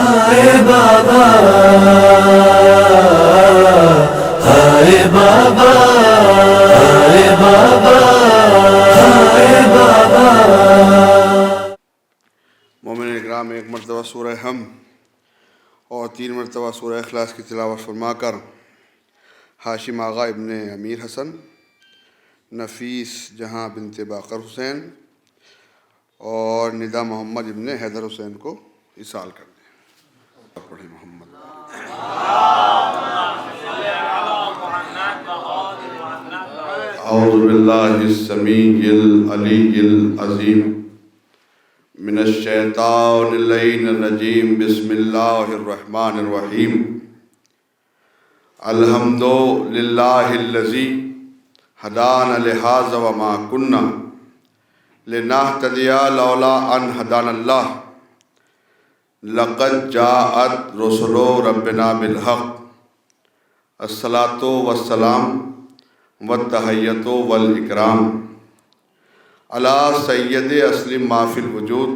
ہائے بابا، ہائے بابا، ہائے بابا، ہائے بابا۔ مومن اکرام، ایک مرتبہ سورہ ہم اور 3 مرتبہ سورہ اخلاص کی تلاوت فرما کر ہاشم آغا ابن امیر حسن، نفیس جہاں بنت باقر حسین اور ندا محمد ابن حیدر حسین کو اصال کر دیں۔ پڑھیں محمد۔ اعوذ باللہ السمیع العلی العظیم من الشیطان اللعین الرجیم، بسم اللہ الرحمن الرحیم۔ الحمد للہ الذی ہدانا لہذا وما کنا لنہتدی لولا ان ہدانا اللہ، لقد جاءت رسل ربنا بالحق، الصلاۃ والسلام والتحیۃ والاکرام علی سید اسلم ما فی الوجود،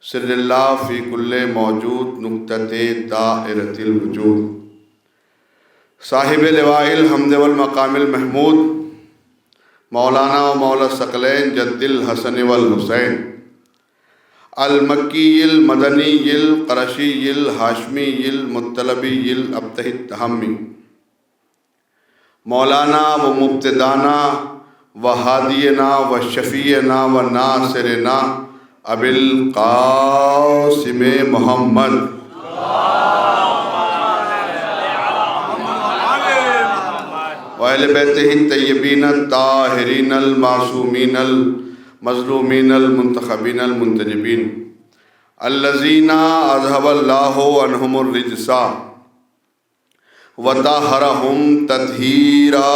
سر اللہ فی کل موجود، نقطۃ دائرۃ الوجود، صاحب لواء الحمد والمقام المحمود، مولانا و مولا الثقلین جد الحسن والحسین، المکی المدنی القرشی الہاشمی المطلبی الابتہی التہمی، مولانا و مبتدانا و ہادینا و شفیعنا و ناصرنا ابی القاسم محمد وَأَهْلِ بَيْتِهِ الطَّيِّبِينَ الطَّاهِرِينَ الْمَعْصُومِينَ الْمَظْلُومِينَ الْمُنْتَخَبِينَ الْمُنْتَجِبِينَ الَّذِينَ أَذْهَبَ اللَّهُ عَنْهُمُ الرِّجْسَ وَطَهَّرَهُمْ تَطْهِيرًا۔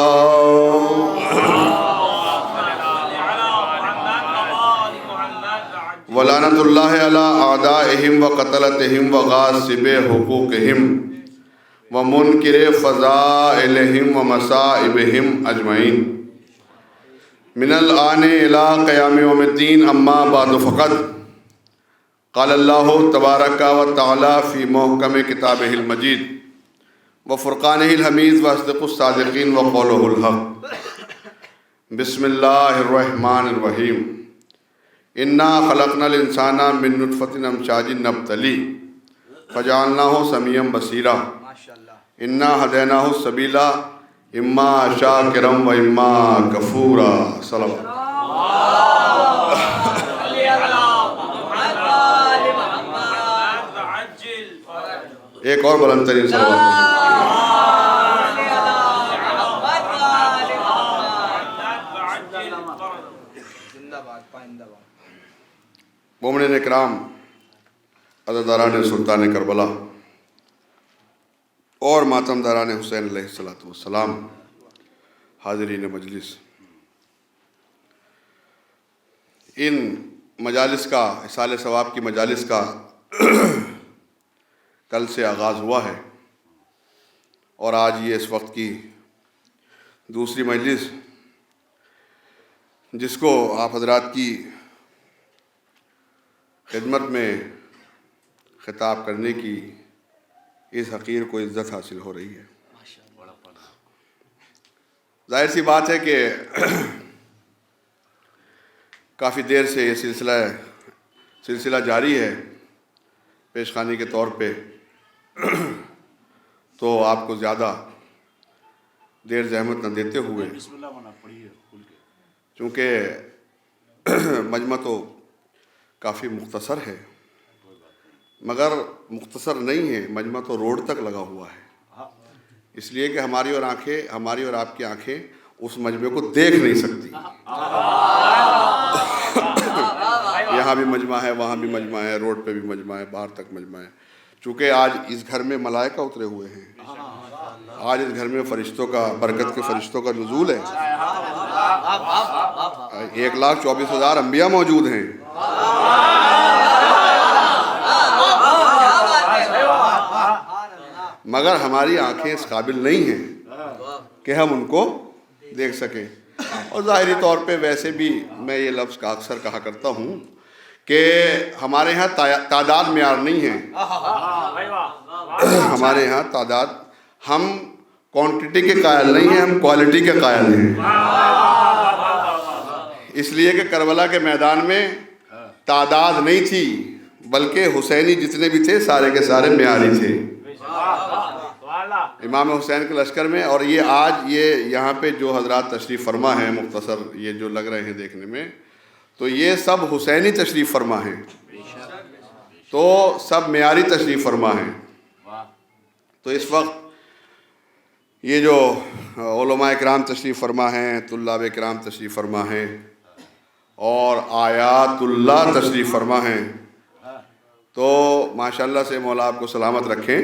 وَلَعْنَةُ اللَّهِ عَلَىٰ أَعْدَائِهِمْ وَقَتْلَتِهِمْ وَغَاصِبِ حُقُوقِهِمْ ومنکر فضائلہم ومصائبہم اجمعین، من الآن الى قیام یوم الدین، اما بعد فقط قال اللہ تبارک و تعالی فی محکم کتابہ المجید وفرقانہ الحمید واصدق الصادقین وقولہ الحق۔ بسم اللہ الرحمن الرحیم۔ انا خلقنا الانسان من نطفۃ امشاج نبتلیہ فجعلناہ سمیعا بصیرا، انا ہدیناہ السبیل اما شاکرا و اما کفورا۔ صلوات۔ ایک اور بلند ترین صلوات۔ مومنین اکرام، عزاداران سلطان کربلا اور ماتم داران حسین علیہ السلام، حاضرین مجلس، ان مجالس کا، اصال ثواب کی مجالس کا کل سے آغاز ہوا ہے اور آج یہ اس وقت کی دوسری مجلس، جس کو آپ حضرات کی خدمت میں خطاب کرنے کی اس حقیر کو عزت حاصل ہو رہی ہے۔ ظاہر سی بات ہے کہ کافی دیر سے یہ سلسلہ جاری ہے پیشخانی کے طور پہ، تو آپ کو زیادہ دیر زحمت نہ دیتے ہوئے، چونکہ مجمع تو کافی مختصر ہے، مگر مختصر نہیں ہے، مجمع تو روڈ تک لگا ہوا ہے، اس لیے کہ ہماری اور آپ کی آنکھیں اس مجمع کو دیکھ نہیں سکتی۔ یہاں بھی مجمع ہے، وہاں بھی مجمع ہے، روڈ پہ بھی مجمع ہے، باہر تک مجمع ہے، چونکہ آج اس گھر میں ملائکہ اترے ہوئے ہیں، آج اس گھر میں فرشتوں کا، برکت کے فرشتوں کا نزول ہے، 1,24,000 انبیاء موجود ہیں۔ مگر ہماری آنکھیں اس قابل نہیں ہیں کہ ہم ان کو دیکھ سکیں، اور ظاہری طور پہ ویسے بھی میں یہ لفظ کا اکثر کہا کرتا ہوں کہ ہمارے ہاں تعداد معیار نہیں ہے، ہمارے ہاں تعداد، ہم کوانٹٹی کے قائل نہیں ہیں، ہم کوالٹی کے قائل ہیں۔ اس لیے کہ کربلا کے میدان میں تعداد نہیں تھی، بلکہ حسینی جتنے بھی تھے سارے کے سارے معیاری تھے امام حسین کے لشکر میں۔ اور یہ آج یہ یہاں پہ جو حضرات تشریف فرما ہیں، مختصر یہ جو لگ رہے ہیں دیکھنے میں، تو یہ سب حسینی تشریف فرما ہیں، تو سب معیاری تشریف فرما ہیں۔ تو اس وقت یہ جو علماء کرام تشریف فرما ہیں، طلاب کرام تشریف فرما ہیں، اور آیات اللہ تشریف فرما ہیں، تو ماشاءاللہ سے مولا آپ کو سلامت رکھیں۔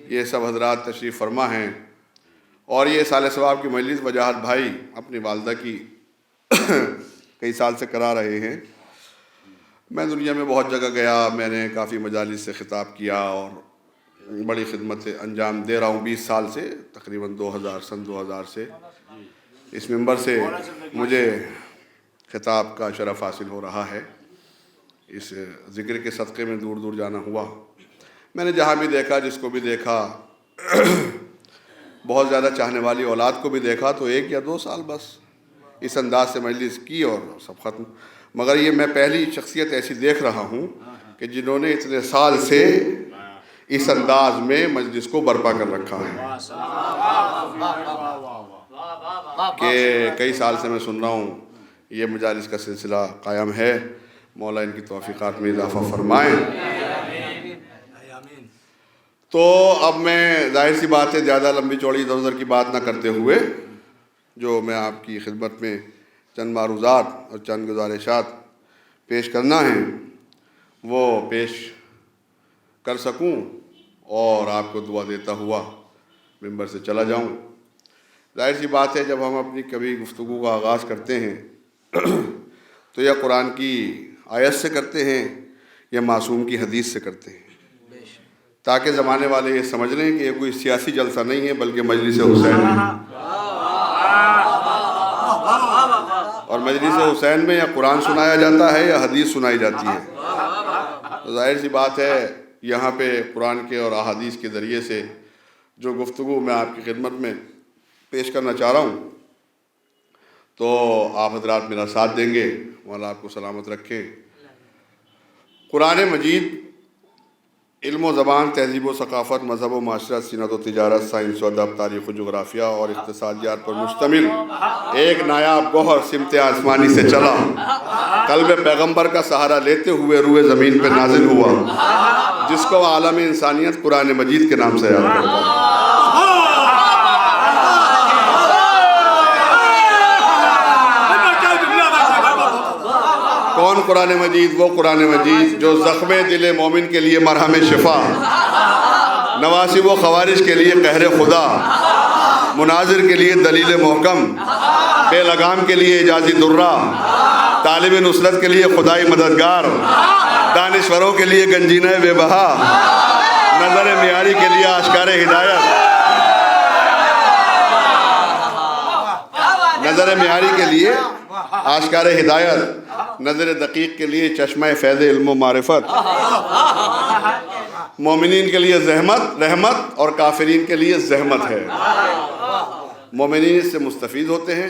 یہ سب حضرات تشریف فرما ہیں، اور یہ سال ثواب کی مجلس وجاہت بھائی اپنی والدہ کی کئی سال سے کرا رہے ہیں۔ میں دنیا میں بہت جگہ گیا، میں نے کافی مجالس سے خطاب کیا اور بڑی خدمت انجام دے رہا ہوں 20 سال سے، تقریباً 2000 سے اس منبر سے مجھے خطاب کا شرف حاصل ہو رہا ہے۔ اس ذکر کے صدقے میں دور دور جانا ہوا۔ میں نے جہاں بھی دیکھا، جس کو بھی دیکھا، بہت زیادہ چاہنے والی اولاد کو بھی دیکھا، تو 1 یا 2 سال بس اس انداز سے مجلس کی اور سب ختم۔ مگر یہ میں پہلی شخصیت ایسی دیکھ رہا ہوں کہ جنہوں نے اتنے سال سے اس انداز میں مجلس کو برپا کر رکھا ہے، کہ کئی سال سے میں سن رہا ہوں یہ مجالس کا سلسلہ قائم ہے۔ مولا ان کی توفیقات میں اضافہ فرمائیں۔ تو اب میں ظاہر سی بات ہے زیادہ لمبی چوڑی ادھر ادھر کی بات نہ کرتے ہوئے، جو میں آپ کی خدمت میں چند معروضات اور چند گزارشات پیش کرنا ہیں وہ پیش کر سکوں، اور آپ کو دعا دیتا ہوا ممبر سے چلا جاؤں۔ ظاہر سی بات ہے جب ہم اپنی کبھی گفتگو کا آغاز کرتے ہیں تو یا قرآن کی آیت سے کرتے ہیں یا معصوم کی حدیث سے کرتے ہیں، تاکہ زمانے والے یہ سمجھ لیں کہ یہ کوئی سیاسی جلسہ نہیں ہے بلکہ مجلس حسین ہے۔ اور مجلس حسین میں یا قرآن سنایا جاتا ہے یا حدیث سنائی جاتی ہے۔ تو ظاہر سی بات ہے یہاں پہ قرآن کے اور احادیث کے ذریعے سے جو گفتگو میں آپ کی خدمت میں پیش کرنا چاہ رہا ہوں، تو آپ حضرات میرا ساتھ دیں گے۔ مولا آپ کو سلامت رکھیں۔ قرآن مجید علم و زبان، تہذیب و ثقافت، مذہب و معاشرت، صنعت و تجارت، سائنس و ادب، تاریخ و جغرافیہ اور اقتصادیات پر مشتمل ایک نایاب گوہر سمت آسمانی سے چلا، قلب پیغمبر کا سہارا لیتے ہوئے روئے زمین پہ نازل ہوا، جس کو عالم انسانیت قرآن مجید کے نام سے یاد کرتا ہے۔ کون قرآن مجید؟ وہ قرآن مجید جو زخم دل مومن کے لیے مرہم شفا، نواسب و خوارج کے لیے قہر خدا، مناظر کے لیے دلیل محکم، بے لگام کے لیے اعجازی درہ، طالب نصرت کے لیے خدائی مددگار، دانشوروں کے لیے گنجینہ بے بہا، نظر معیاری کے لیے آشکار ہدایت، نظر معیاری کے لیے آشکار ہدایت، نظر دقیق کے لیے چشمہ فیض علم و معرفت، مومنین کے لیے زحمت رحمت اور کافرین کے لیے زحمت ہے۔ مومنین اس سے مستفید ہوتے ہیں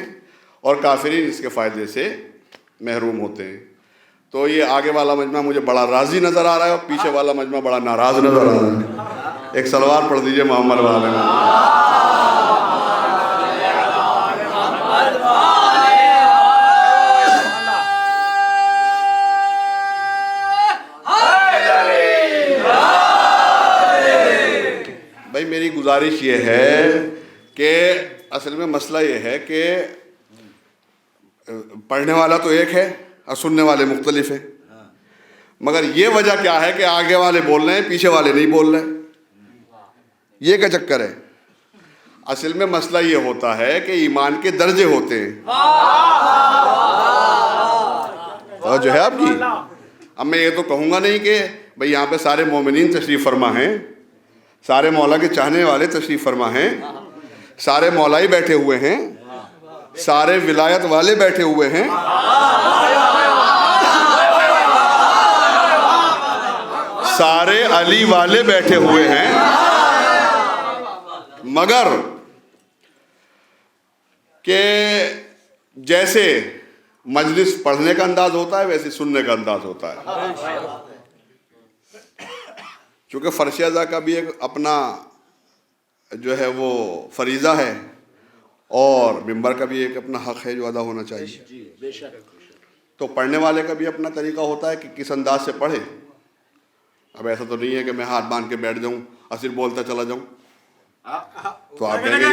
اور کافرین اس کے فائدے سے محروم ہوتے ہیں۔ تو یہ آگے والا مجمع مجھے بڑا راضی نظر آ رہا ہے اور پیچھے والا مجمع بڑا ناراض نظر آ رہا ہے۔ ایک سلوات پڑھ دیجئے محمد والے میں۔ بھائی میری گزارش یہ ہے کہ اصل میں مسئلہ یہ ہے کہ پڑھنے والا تو ایک ہے اور سننے والے مختلف ہیں، مگر یہ وجہ کیا ہے کہ آگے والے بول رہے ہیں پیچھے والے نہیں بول رہے؟ یہ کیا چکر ہے؟ اصل میں مسئلہ یہ ہوتا ہے کہ ایمان کے درجے ہوتے ہیں، اور جو ہے آپ کی اب میں یہ تو کہوں گا نہیں کہ بھئی یہاں پہ سارے مومنین تشریف فرما ہیں، سارے مولا کے چاہنے والے تشریف فرما ہیں، سارے مولائی بیٹھے ہوئے ہیں، سارے ولایت والے بیٹھے ہوئے ہیں، سارے علی والے بیٹھے ہوئے ہیں، مگر کہ جیسے مجلس پڑھنے کا انداز ہوتا ہے ویسے سننے کا انداز ہوتا ہے. چونکہ فرش ادا کا بھی ایک اپنا جو ہے وہ فریضہ ہے اور منبر کا بھی ایک اپنا حق ہے جو ادا ہونا چاہیے. تو پڑھنے والے کا بھی اپنا طریقہ ہوتا ہے کہ کس انداز سے پڑھے. اب ایسا تو نہیں ہے کہ میں ہاتھ باندھ کے بیٹھ جاؤں اور صرف بولتا چلا جاؤں. تو آپ کہیں گے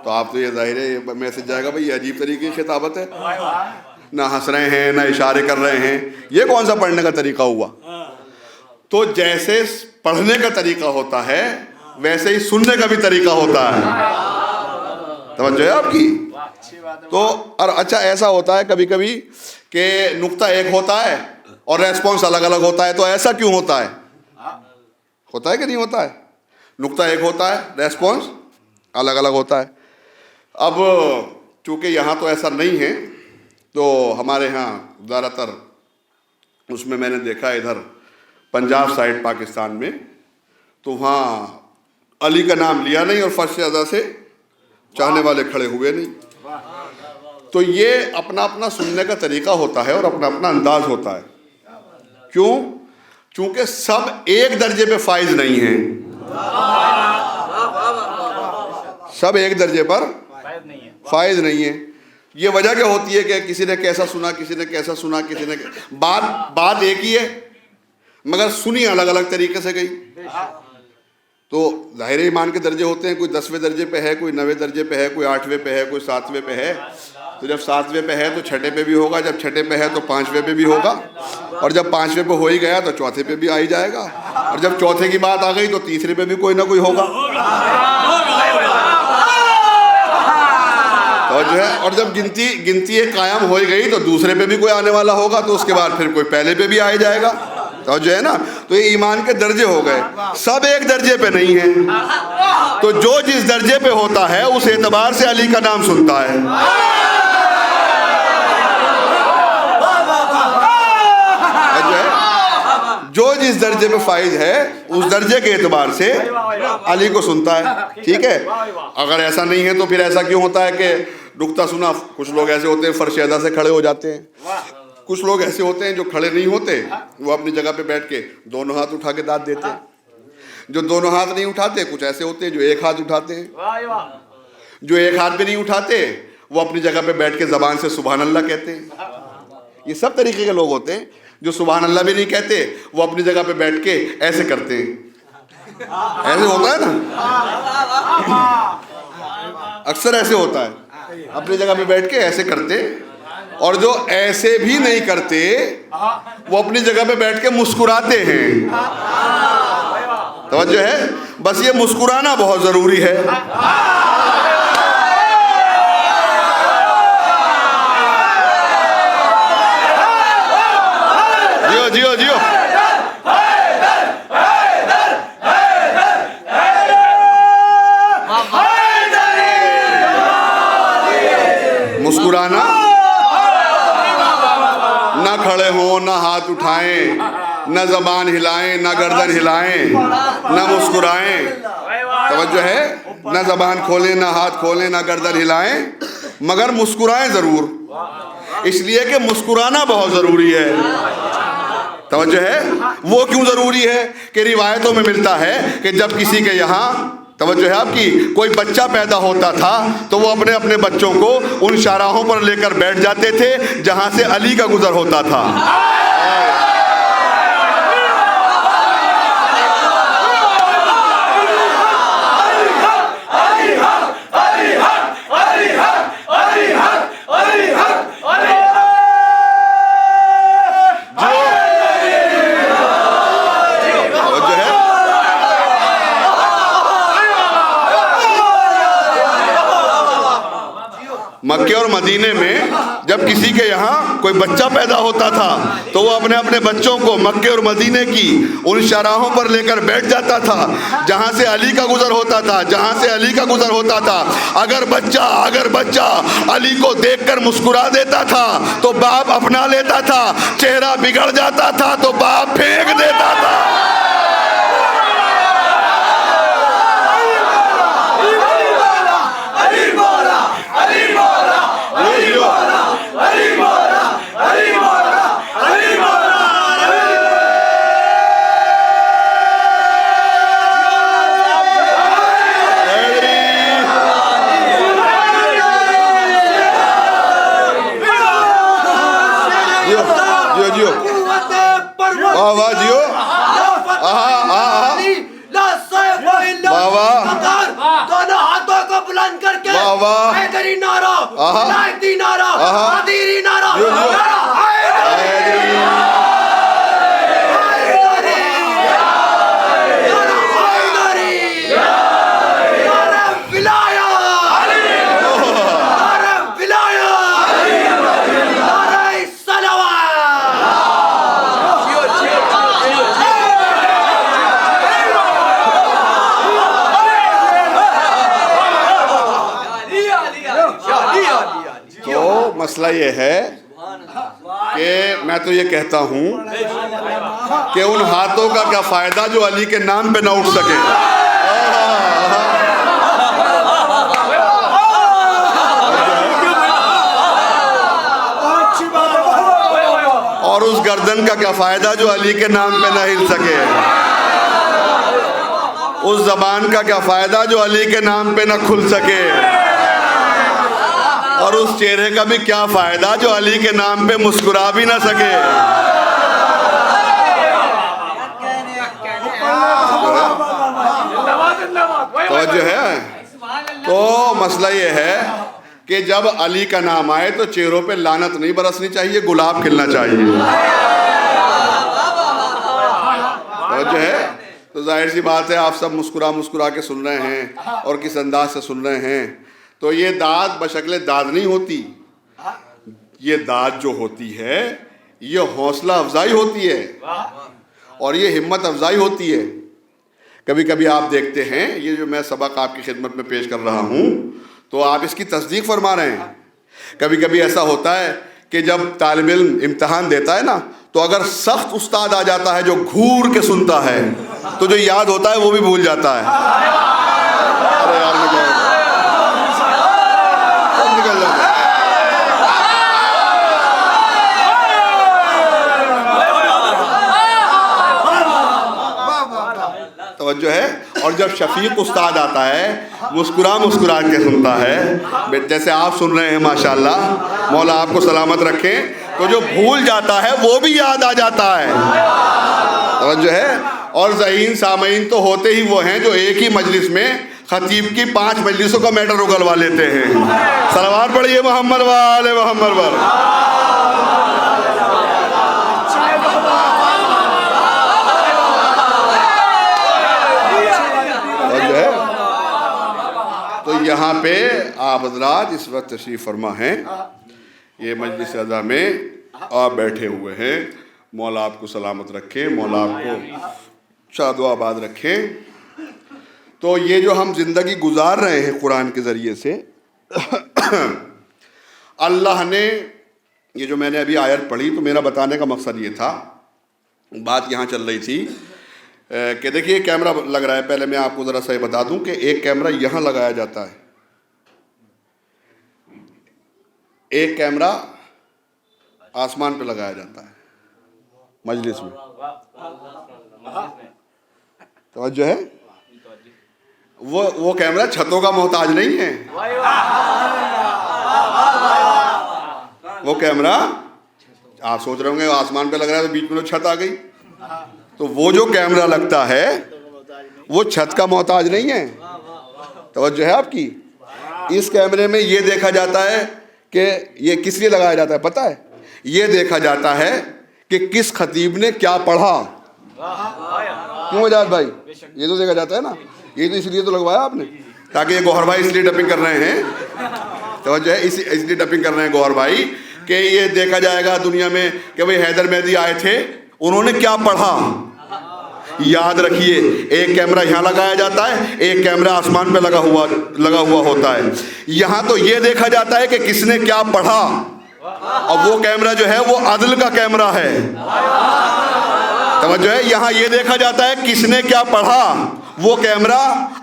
تو آپ تو یہ ظاہر ہے میسج جائے گا بھائی یہ عجیب طریقے کی خطابت ہے، نہ ہنس رہے ہیں نہ اشارے کر رہے ہیں، یہ کون سا پڑھنے کا طریقہ ہوا؟ تو جیسے پڑھنے کا طریقہ ہوتا ہے ویسے ہی سننے کا بھی طریقہ ہوتا ہے. توجہ ہے آپ کی؟ تو اور اچھا ایسا ہوتا ہے کبھی کبھی کہ نقطہ ایک ہوتا ہے اور ریسپانس الگ الگ ہوتا ہے. تو ایسا کیوں ہوتا ہے؟ ہوتا ہے کہ نہیں ہوتا ہے؟ نقطہ ایک ہوتا ہے، ریسپانس الگ الگ ہوتا ہے. اب چونکہ یہاں تو ایسا نہیں ہے تو ہمارے ہاں زیادہ تر اس میں نے دیکھا ادھر پنجاب سائڈ پاکستان میں تو وہاں علی کا نام لیا نہیں اور فرش ادا سے چاہنے والے کھڑے ہوئے نہیں. تو یہ اپنا اپنا سننے کا طریقہ ہوتا ہے اور اپنا اپنا انداز ہوتا ہے. کیوں؟ چونکہ سب ایک درجے پہ فائز نہیں ہیں، سب ایک درجے پر فائز نہیں ہیں. یہ وجہ کیا ہوتی ہے کہ کسی نے کیسا سنا، کسی نے کیسا سنا، کسی نے بات ایک ہی ہے مگر سنی الگ الگ طریقے سے گئی. تو ظاہر ایمان کے درجے ہوتے ہیں، کوئی 10ویں درجے پہ ہے، کوئی 9ویں درجے پہ ہے، کوئی 8ویں پہ ہے، کوئی 7ویں پہ ہے. تو جب 7ویں پہ ہے تو 6ٹھے پہ بھی ہوگا، جب 6ٹھے پہ ہے تو 5ویں پہ بھی ہوگا، اور جب 5ویں پہ ہو ہی گیا تو 4تھے پہ بھی آ ہی جائے گا، اور جب 4تھے کی بات آ گئی تو 3سرے پہ بھی کوئی نہ کوئی ہوگا. تو جو ہے اور جب گنتی ایک قائم ہو گئی تو 2سرے پہ بھی کوئی آنے والا ہوگا، تو اس کے بعد پھر کوئی پہلے پہ بھی آ ہی جائے گا. تو جو ہے نا تو یہ ایمان کے درجے ہو گئے، سب ایک درجے پہ نہیں ہیں. تو جو جس درجے پہ ہوتا ہے اس اعتبار سے علی کا نام سنتا ہے. جو جس درجے پہ فائز ہے اس درجے کے اعتبار سے علی کو سنتا ہے. ٹھیک ہے؟ اگر ایسا نہیں ہے تو پھر ایسا کیوں ہوتا ہے کہ نقطہ سنا؟ کچھ لوگ ایسے ہوتے ہیں فرش ادا سے کھڑے ہو جاتے ہیں، کچھ لوگ ایسے ہوتے ہیں جو کھڑے نہیں ہوتے، وہ اپنی جگہ پہ بیٹھ کے دونوں ہاتھ اٹھا کے داد دیتے ہیں. جو دونوں ہاتھ نہیں اٹھاتے، کچھ ایسے ہوتے ہیں جو ایک ہاتھ اٹھاتے ہیں. جو ایک ہاتھ پہ نہیں اٹھاتے وہ اپنی جگہ پہ بیٹھ کے زبان سے سبحان اللہ کہتے ہیں. یہ سب طریقے کے لوگ ہوتے ہیں. جو سبحان اللہ بھی نہیں کہتے وہ اپنی جگہ پہ بیٹھ کے ایسے کرتے ہیں. ایسے ہوتا ہے نا، اکثر ایسے ہوتا ہے، اپنی جگہ پہ بیٹھ کے ایسے کرتے. اور جو ایسے بھی نہیں کرتے وہ اپنی جگہ پہ بیٹھ کے مسکراتے ہیں. توجہ ہے؟ بس یہ مسکرانا بہت ضروری ہے. جیو جیو مسکرانا، نہ کھڑے ہوں، نہ ہاتھ اٹھائیں، نہ زبان ہلائیں، نہ گردن ہلائیں، نہ مسکرائیں. توجہ ہے؟ نہ زبان کھولیں، نہ ہاتھ کھولیں، نہ گردن ہلائیں، مگر مسکرائیں ضرور، اس لیے کہ مسکرانا بہت ضروری ہے. توجہ ہے؟ وہ کیوں ضروری ہے کہ روایتوں میں ملتا ہے کہ جب کسی کے یہاں، توجہ ہے آپ کی، کوئی بچہ پیدا ہوتا تھا تو وہ اپنے اپنے بچوں کو ان شاہراہوں پر لے کر بیٹھ جاتے تھے جہاں سے علی کا گزر ہوتا تھا. مکے اور مدینے میں جب کسی کے یہاں کوئی بچہ پیدا ہوتا تھا تو وہ اپنے اپنے بچوں کو مکے اور مدینے کی ان شاہراہوں پر لے کر بیٹھ جاتا تھا جہاں سے علی کا گزر ہوتا تھا، جہاں سے علی کا گزر ہوتا تھا۔ اگر بچہ علی کو دیکھ کر مسکرا دیتا تھا تو باپ اپنا لیتا تھا، چہرہ بگڑ جاتا تھا تو باپ پھینک دیتا تھا۔ واہ جیو، دونوں ہاتھوں کو بلند کر کے حیدری نعرہ، ولایتی نعرہ، قادری نعرہ، مسئلہ یہ ہے کہ میں تو یہ کہتا ہوں کہ ان ہاتھوں کا کیا فائدہ جو علی کے نام پہ نہ اٹھ سکے، اور اس گردن کا کیا فائدہ جو علی کے نام پہ نہ ہل سکے، اس زبان کا کیا فائدہ جو علی کے نام پہ نہ کھل سکے، اور اس چہرے کا بھی کیا فائدہ جو علی کے نام پہ مسکرا بھی نہ سکے۔ توجہ ہے؟ تو مسئلہ یہ ہے کہ جب علی کا نام آئے تو چہروں پہ لعنت نہیں برسنی چاہیے، گلاب کھلنا چاہیے۔ توجہ ہے؟ تو ظاہر سی بات ہے آپ سب مسکرا کے سن رہے ہیں اور کس انداز سے سن رہے ہیں، تو یہ داد بشکل داد نہیں ہوتی، یہ داد جو ہوتی ہے یہ حوصلہ افزائی ہوتی ہے اور یہ ہمت افزائی ہوتی ہے۔ کبھی کبھی آپ دیکھتے ہیں، یہ جو میں سبق آپ کی خدمت میں پیش کر رہا ہوں تو آپ اس کی تصدیق فرما رہے ہیں۔ کبھی کبھی ایسا ہوتا ہے کہ جب طالب علم امتحان دیتا ہے نا تو اگر سخت استاد آ جاتا ہے جو گھور کے سنتا ہے تو جو یاد ہوتا ہے وہ بھی بھول جاتا ہے۔ ارے یار نکل جاتا ہے۔ توجہ ہے؟ اور جب شفیق استاد آتا ہے مسکرا کے سنتا ہے، جیسے آپ سن رہے ہیں ماشاءاللہ، مولا آپ کو سلامت رکھیں، تو جو بھول جاتا ہے وہ بھی یاد آ جاتا ہے۔ توجہ ہے؟ اور ذہین سامعین تو ہوتے ہی وہ ہیں جو ایک ہی مجلس میں خطیب کی 5 مجلسوں کا میٹر اگلوا لیتے ہیں۔ صلوات پڑھیے محمد وآل محمد پر۔ تو یہاں پہ آپ حضرات اس وقت تشریف فرما ہیں، یہ مجلس اعلیٰ میں آپ بیٹھے ہوئے ہیں، مولا آپ کو سلامت رکھیں، مولا آپ کو شاد و آباد رکھیں۔ تو یہ جو ہم زندگی گزار رہے ہیں قرآن کے ذریعے سے، اللہ نے یہ جو میں نے ابھی آیت پڑھی تو میرا بتانے کا مقصد یہ تھا، بات یہاں چل رہی تھی کہ دیکھیے کیمرہ لگ رہا ہے، پہلے میں آپ کو ذرا صحیح بتا دوں کہ ایک کیمرہ یہاں لگایا جاتا ہے، ایک کیمرہ آسمان پہ لگایا جاتا ہے مجلس میں۔ توجہ ہے؟ وہ کیمرہ چھتوں کا محتاج نہیں ہے، وہ کیمرہ آپ سوچ رہے ہوں گے آسمان پہ لگ رہا ہے تو بیچ میں تو چھت آ گئی، تو وہ جو کیمرہ لگتا ہے وہ چھت کا محتاج نہیں ہے۔ توجہ ہے آپ کی؟ اس کیمرے میں یہ دیکھا جاتا ہے کہ یہ کس لیے لگایا جاتا ہے پتہ ہے؟ یہ دیکھا جاتا ہے کہ کس خطیب نے کیا پڑھا۔ کیوں اجاز بھائی؟ یہ تو دیکھا جاتا ہے نا، یہ تو اس لیے تو لگوایا آپ نے، تاکہ یہ گوہر بھائی اس لیے ڈبنگ کر رہے ہیں توجہ ہے، اس لیے ڈپنگ کر رہے ہیں گوہر بھائی کہ یہ دیکھا جائے گا دنیا میں کہ بھئی حیدر مہدی آئے تھے، انہوں نے کیا پڑھا. یاد رکھیے ایک کیمرہ یہاں لگایا جاتا ہے، ایک کیمرہ آسمان پہ لگا ہوا ہوتا ہے. یہاں تو یہ دیکھا جاتا ہے کہ کس نے کیا پڑھا، اور وہ کیمرہ جو ہے وہ عدل کا کیمرہ ہے. توجہ ہے، یہاں یہ دیکھا جاتا ہے کس نے کیا پڑھا. وہ کیمرہ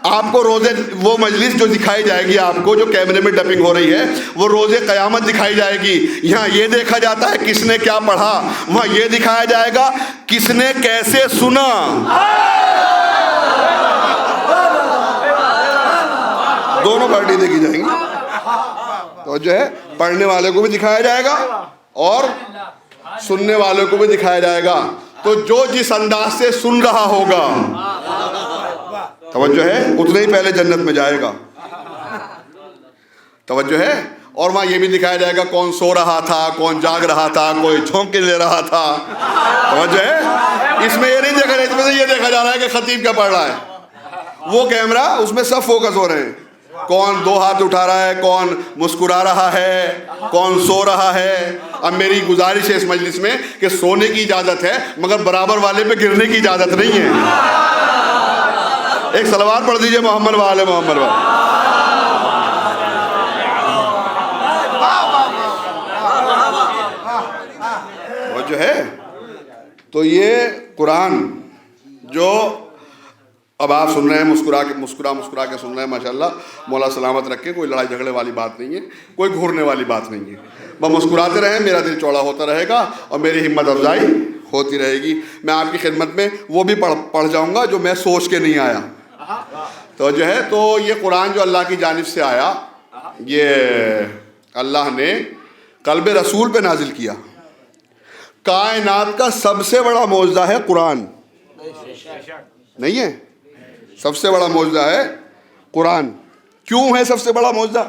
آپ کو روزے، وہ مجلس جو دکھائی جائے گی آپ کو جو کیمرے میں ڈبنگ ہو رہی ہے، وہ روزے قیامت دکھائی جائے گی. یہاں یہ دیکھا جاتا ہے کس نے کیا پڑھا، وہاں یہ دکھایا جائے گا کس نے کیسے سنا. دونوں پارٹی دیکھی جائیں گی. تو جو ہے پڑھنے والے کو بھی دکھایا جائے گا اور سننے والوں کو بھی دکھایا جائے گا. تو جو جس انداز سے سن رہا ہوگا، توجہ ہے، اتنے ہی پہلے جنت میں جائے گا. توجہ ہے. اور وہاں یہ بھی دکھایا جائے گا کون سو رہا تھا، کون جاگ رہا تھا، کوئی جھونکے لے رہا تھا. توجہ ہے. اس میں یہ نہیں دیکھا رہا، اس میں سے یہ دیکھا جا رہا ہے کہ خطیب کیا پڑھ رہا ہے. وہ کیمرہ اس میں سب فوکس ہو رہے ہیں، کون دو ہاتھ اٹھا رہا ہے، کون مسکرا رہا ہے، کون سو رہا ہے. اب میری گزارش ہے اس مجلس میں کہ سونے کی اجازت ہے مگر برابر والے پہ گرنے کی اجازت نہیں ہے. ایک صلوات پڑھ دیجئے محمد والے محمد والے. وہ جو ہے تو یہ قرآن جو اب آپ سن رہے ہیں مسکرا کے سن رہے ہیں، ماشاءاللہ مولا سلامت رکھے. کوئی لڑائی جھگڑے والی بات نہیں ہے، کوئی گھورنے والی بات نہیں ہے. بس مسکراتے رہیں، میرا دل چوڑا ہوتا رہے گا اور میری ہمت افزائی ہوتی رہے گی. میں آپ کی خدمت میں وہ بھی پڑھ جاؤں گا جو میں سوچ کے نہیں آیا. تو جو ہے تو یہ قرآن جو اللہ کی جانب سے آیا، یہ اللہ نے قلب رسول پہ نازل کیا. کائنات کا سب سے بڑا معجزہ ہے قرآن، نہیں ہے؟ سب سے بڑا معجزہ ہے قرآن. کیوں ہے سب سے بڑا معجزہ؟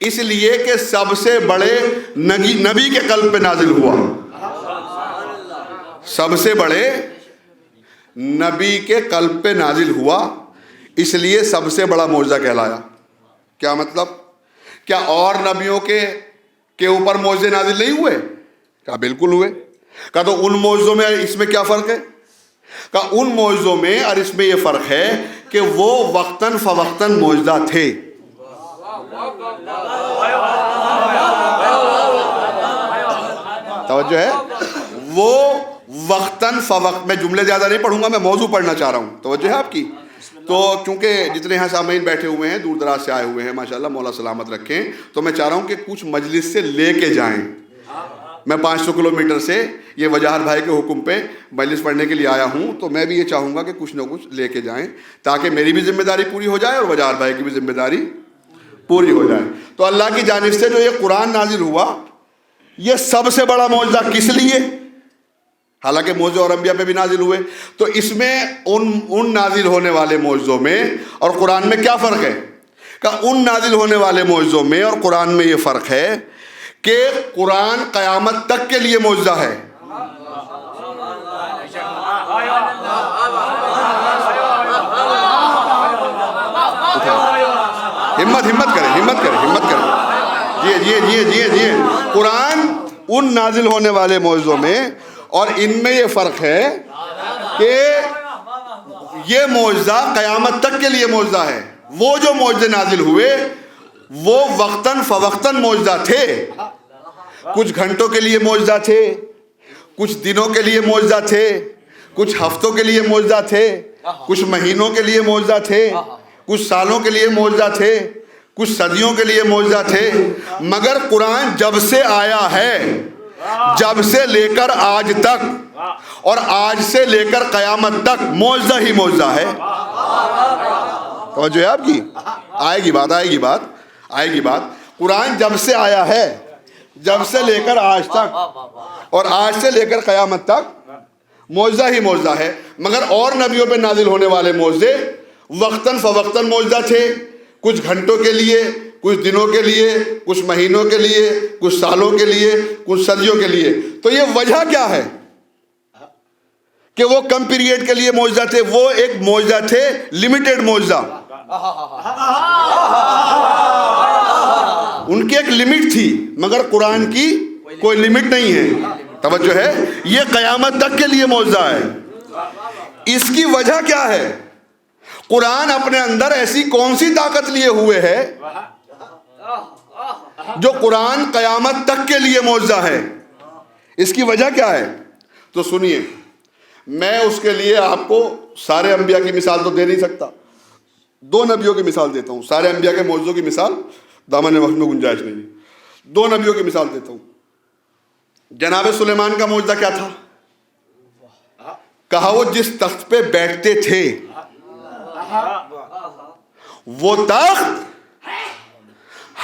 اس لیے کہ سب سے بڑے نبی کے قلب پہ نازل ہوا. سب سے بڑے نبی کے قلب پہ نازل ہوا، اس لیے سب سے بڑا معجزہ کہلایا. کیا مطلب؟ کیا اور نبیوں کے اوپر معجزے نازل نہیں ہوئے؟ کہا بالکل ہوئے. کہا تو ان معجزوں میں اس میں کیا فرق ہے؟ کہا ان معجزوں میں اور اس میں یہ فرق ہے کہ وہ وقتاً فوقتاً معجزہ تھے. توجہ ہے، وہ وقتاً فوقت. میں جملے زیادہ نہیں پڑھوں گا، میں موضوع پڑھنا چاہ رہا ہوں. توجہ ہے آپ کی. تو کیونکہ جتنے یہاں سامعین بیٹھے ہوئے ہیں دور دراز سے آئے ہوئے ہیں، ماشاءاللہ مولا سلامت رکھیں، تو میں چاہ رہا ہوں کہ کچھ مجلس سے لے کے جائیں. میں 500 کلومیٹر سے یہ وجاہت بھائی کے حکم پہ مجلس پڑھنے کے لیے آیا ہوں، تو میں بھی یہ چاہوں گا کہ کچھ نہ کچھ لے کے جائیں تاکہ میری بھی ذمہ داری پوری ہو جائے اور وجاہت بھائی کی بھی ذمہ داری پوری ہو جائے. تو اللہ کی جانب سے جو یہ قرآن نازل ہوا، یہ سب سے بڑا معجزہ کس لیے؟ حالانکہ معجزے اور انبیاء پہ بھی نازل ہوئے، تو اس میں ان نازل ہونے والے معجزوں میں اور قرآن میں کیا فرق ہے؟ کہ ان نازل ہونے والے معجزوں میں اور قرآن میں یہ فرق ہے کہ قرآن قیامت تک کے لیے معجزہ ہے. ہمت کریں. جی. قرآن ان نازل ہونے والے معجزوں میں اور ان میں یہ فرق ہے کہ یہ معجزہ قیامت تک کے لیے معجزہ ہے. وہ جو معجزے نازل ہوئے وہ وقتاً فوقتاً معجزہ تھے. کچھ گھنٹوں کے لیے معجزہ تھے، کچھ دنوں کے لیے معجزہ تھے، کچھ ہفتوں کے لیے معجزہ تھے، کچھ مہینوں کے لیے معجزہ تھے، کچھ سالوں کے لیے معجزہ تھے، کچھ صدیوں کے لیے معجزہ تھے. مگر قرآن جب سے آیا ہے، جب سے لے کر آج تک اور آج سے لے کر قیامت تک معجزہ ہی معجزہ ہے. توجہ ہے آپ کی. آئے گی بات. قرآن جب سے آیا ہے، جب سے لے کر آج تک اور آج سے لے کر قیامت تک معجزہ ہی معجزہ ہے. مگر اور نبیوں پہ نازل ہونے والے معجزے وقتاً فوقتاً معجزہ تھے. کچھ گھنٹوں کے لیے، کچھ دنوں کے لیے، کچھ مہینوں کے لیے، کچھ سالوں کے لیے، کچھ صدیوں کے لیے. تو یہ وجہ کیا ہے کہ وہ کم پیریڈ کے لیے معجزہ تھے؟ وہ ایک معجزہ تھے، لمیٹڈ معجزہ. ان کی ایک لمٹ تھی، مگر قرآن کی کوئی لمٹ نہیں ہے. توجہ ہے، یہ قیامت تک کے لیے معجزہ ہے. اس کی وجہ کیا ہے؟ قرآن اپنے اندر ایسی کون سی طاقت لیے ہوئے ہے جو قرآن قیامت تک کے لیے معجزہ ہے؟ اس کی وجہ کیا ہے؟ تو سنیے، میں اس کے لیے آپ کو سارے انبیاء کی مثال تو دے نہیں سکتا، 2 نبیوں کی مثال دیتا ہوں. سارے انبیاء کے معجزوں کی مثال دامن وقت میں گنجائش نہیں ہے. 2 نبیوں کی مثال دیتا ہوں. جناب سلیمان کا معجزہ کیا تھا؟ کہا وہ جس تخت پہ بیٹھتے تھے وہ تخت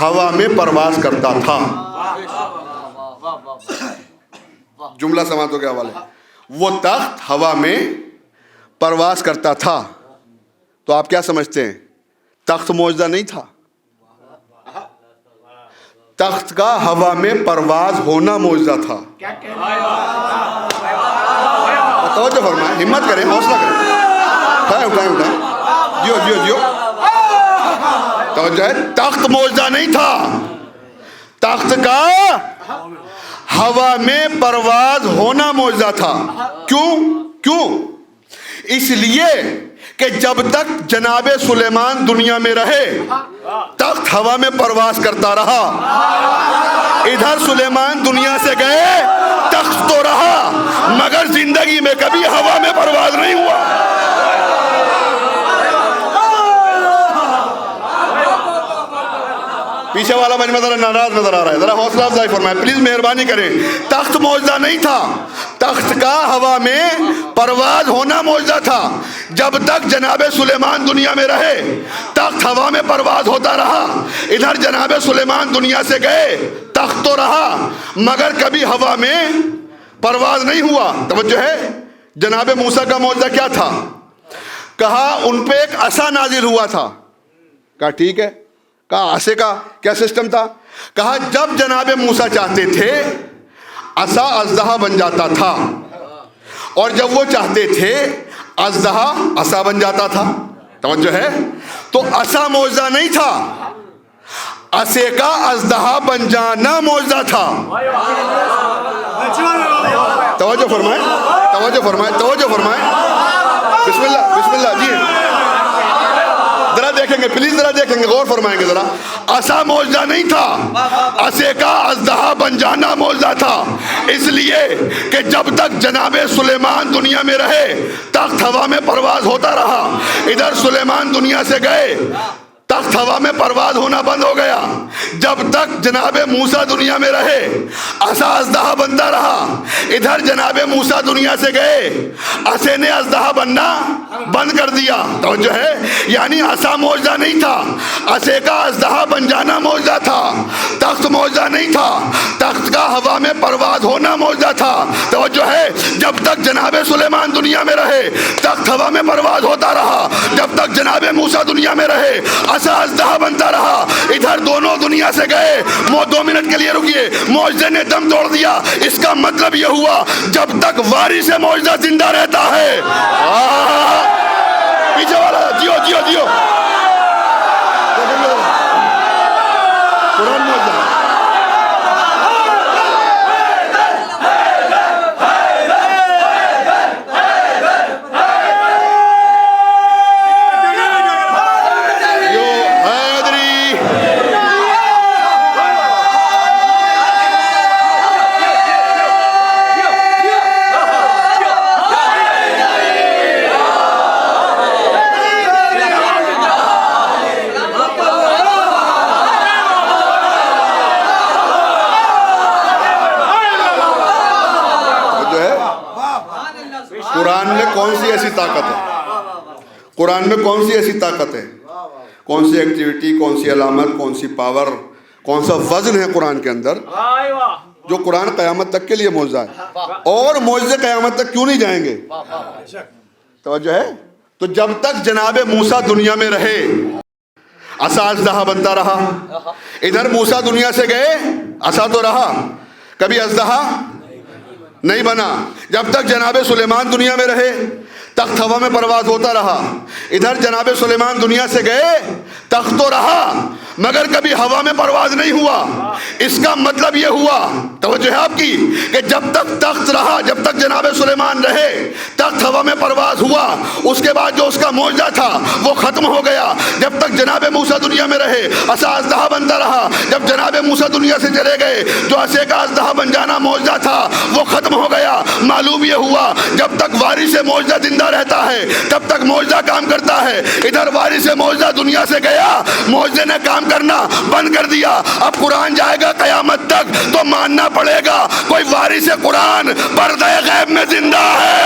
ہوا میں پرواز کرتا تھا. جملہ سماعتوں کے حوالے، وہ تخت ہوا میں پرواز کرتا تھا. تو آپ کیا سمجھتے ہیں؟ تخت معجزہ نہیں تھا، تخت کا ہوا میں پرواز ہونا معجزہ تھا. توجہ فرمائیں، ہمت کریں، حوصلہ کریں، اٹھائیں. جیو توجہ ہے، تخت معجزہ نہیں تھا، تخت کا ہوا میں پرواز ہونا معجزہ تھا. کیوں؟ اس لیے کہ جب تک جناب سلیمان دنیا میں رہے تخت ہوا میں پرواز کرتا رہا. ادھر سلیمان دنیا سے گئے، تخت تو رہا مگر زندگی میں کبھی ہوا میں پرواز نہیں ہوا. پیچھے والا مجمع ذرا ناراض نظر آ رہا ہے، ذرا حوصلہ افزائی فرمائیں پلیز، مہربانی کریں. تخت معجزہ نہیں تھا، تخت کا ہوا میں پرواز ہونا معجزہ تھا. جب تک جناب سلیمان دنیا میں رہے تخت ہوا میں پرواز ہوتا رہا. ادھر جناب سلیمان دنیا سے گئے، تخت تو رہا مگر کبھی ہوا میں پرواز نہیں ہوا. توجہ ہے، جناب موسیٰ کا معجزہ کیا تھا؟ کہا ان پہ ایک عصا نازل ہوا تھا. کہا ٹھیک ہے. کہا عصے کا کیا سسٹم تھا؟ کہا جب جناب موسیٰ چاہتے تھے عصا اژدہا بن جاتا تھا، اور جب وہ چاہتے تھے اژدہا عصا بن جاتا تھا. توجہ ہے، تو عصا معجزہ نہیں تھا، عصے کا اژدہا بن جانا معجزہ تھا. توجہ فرمائیں. بسم اللہ جی، ذرا دیکھیں گے پلیز، ذرا دیکھیں گے، غور فرمائیں گے ذرا. عصا معجزہ نہیں تھا، عصے کا اژدہا بن جانا معجزہ تھا. اس لیے کہ جب تک جناب سلیمان دنیا میں رہے تخت ہوا میں پرواز ہوتا رہا. ادھر سلیمان دنیا سے گئے، تخت ہوا میں پرواز ہونا بند ہو گیا. جب تک جناب موسیٰ دنیا میں رہے عصا اژدہا بنتا رہا. ادھر جناب موسیٰ دنیا سے گئے، عصے نے اژدہا بننا بند کر دیا. توجہ ہے، یعنی عصا معجزہ نہیں تھا، عصے کا اژدہا بن جانا معجزہ تھا. تخت معجزہ نہیں تھا، تخت کا ہوا میں پرواز ہونا معجزہ تھا. توجہ ہے، جب تک جناب سلیمان دنیا میں رہے تخت ہوا میں پرواز ہوتا رہا. جب تک جناب موسیٰ دنیا میں رہے عصا اژدہا بنتا رہا. ادھر دونوں دنیا سے گئے. 2 منٹ کے لیے رکیے، معجزے نے دم توڑ دیا. اس کا مطلب یہ ہوا جب تک وارث معجزہ زندہ رہتا ہے. پیچھے والا جیو قرآن معجزہ. قرآن میں کون سی ایسی طاقت ہے؟ قرآن میں کون سی ایسی طاقت ہے؟ کون سی ایکٹیویٹی، کون سی علامت، کون سی پاور، کون سا وزن ہے قرآن کے اندر جو قرآن قیامت تک کے لیے معجزہ ہے؟ اور معجزے قیامت تک کیوں نہیں جائیں گے؟ توجہ ہے. تو جب تک جناب موسیٰ دنیا میں رہے عصا اژدہا بنتا رہا. ادھر موسیٰ دنیا سے گئے، عصا تو رہا کبھی اژدہا نہیں بنا. جب تک جناب سلیمان دنیا میں رہے تخت ہوا میں پرواز ہوتا رہا. ادھر جناب سلیمان دنیا سے گئے, تخت تو رہا مگر کبھی ہوا میں پرواز نہیں ہوا. اس کا مطلب یہ ہوا, توجہ ہے آپ کی, کہ جب تک تخت رہا, جب تک جناب سلیمان رہے, تخت ہوا میں پرواز ہوا, اس کے بعد جو اس کا معجزہ تھا وہ ختم ہو گیا. جب تک جناب موسیٰ دنیا میں رہے عصا اژدہا بنتا رہا. جب جناب موسیٰ دنیا سے چلے گئے جو عصے کا اژدہا بن جانا معجزہ تھا وہ ختم ہو گیا. معلوم یہ ہوا جب تک وارث معجزہ زندہ رہتا ہے تب تک معجزہ کام کرتا ہے. ادھر وارث معجزہ دنیا سے گیا, معجزے نے کام کرنا بند کر دیا. اب قرآن جائے گا قیامت تک تو ماننا پڑے گا کوئی وارث قرآن پردہ غیب میں زندہ ہے.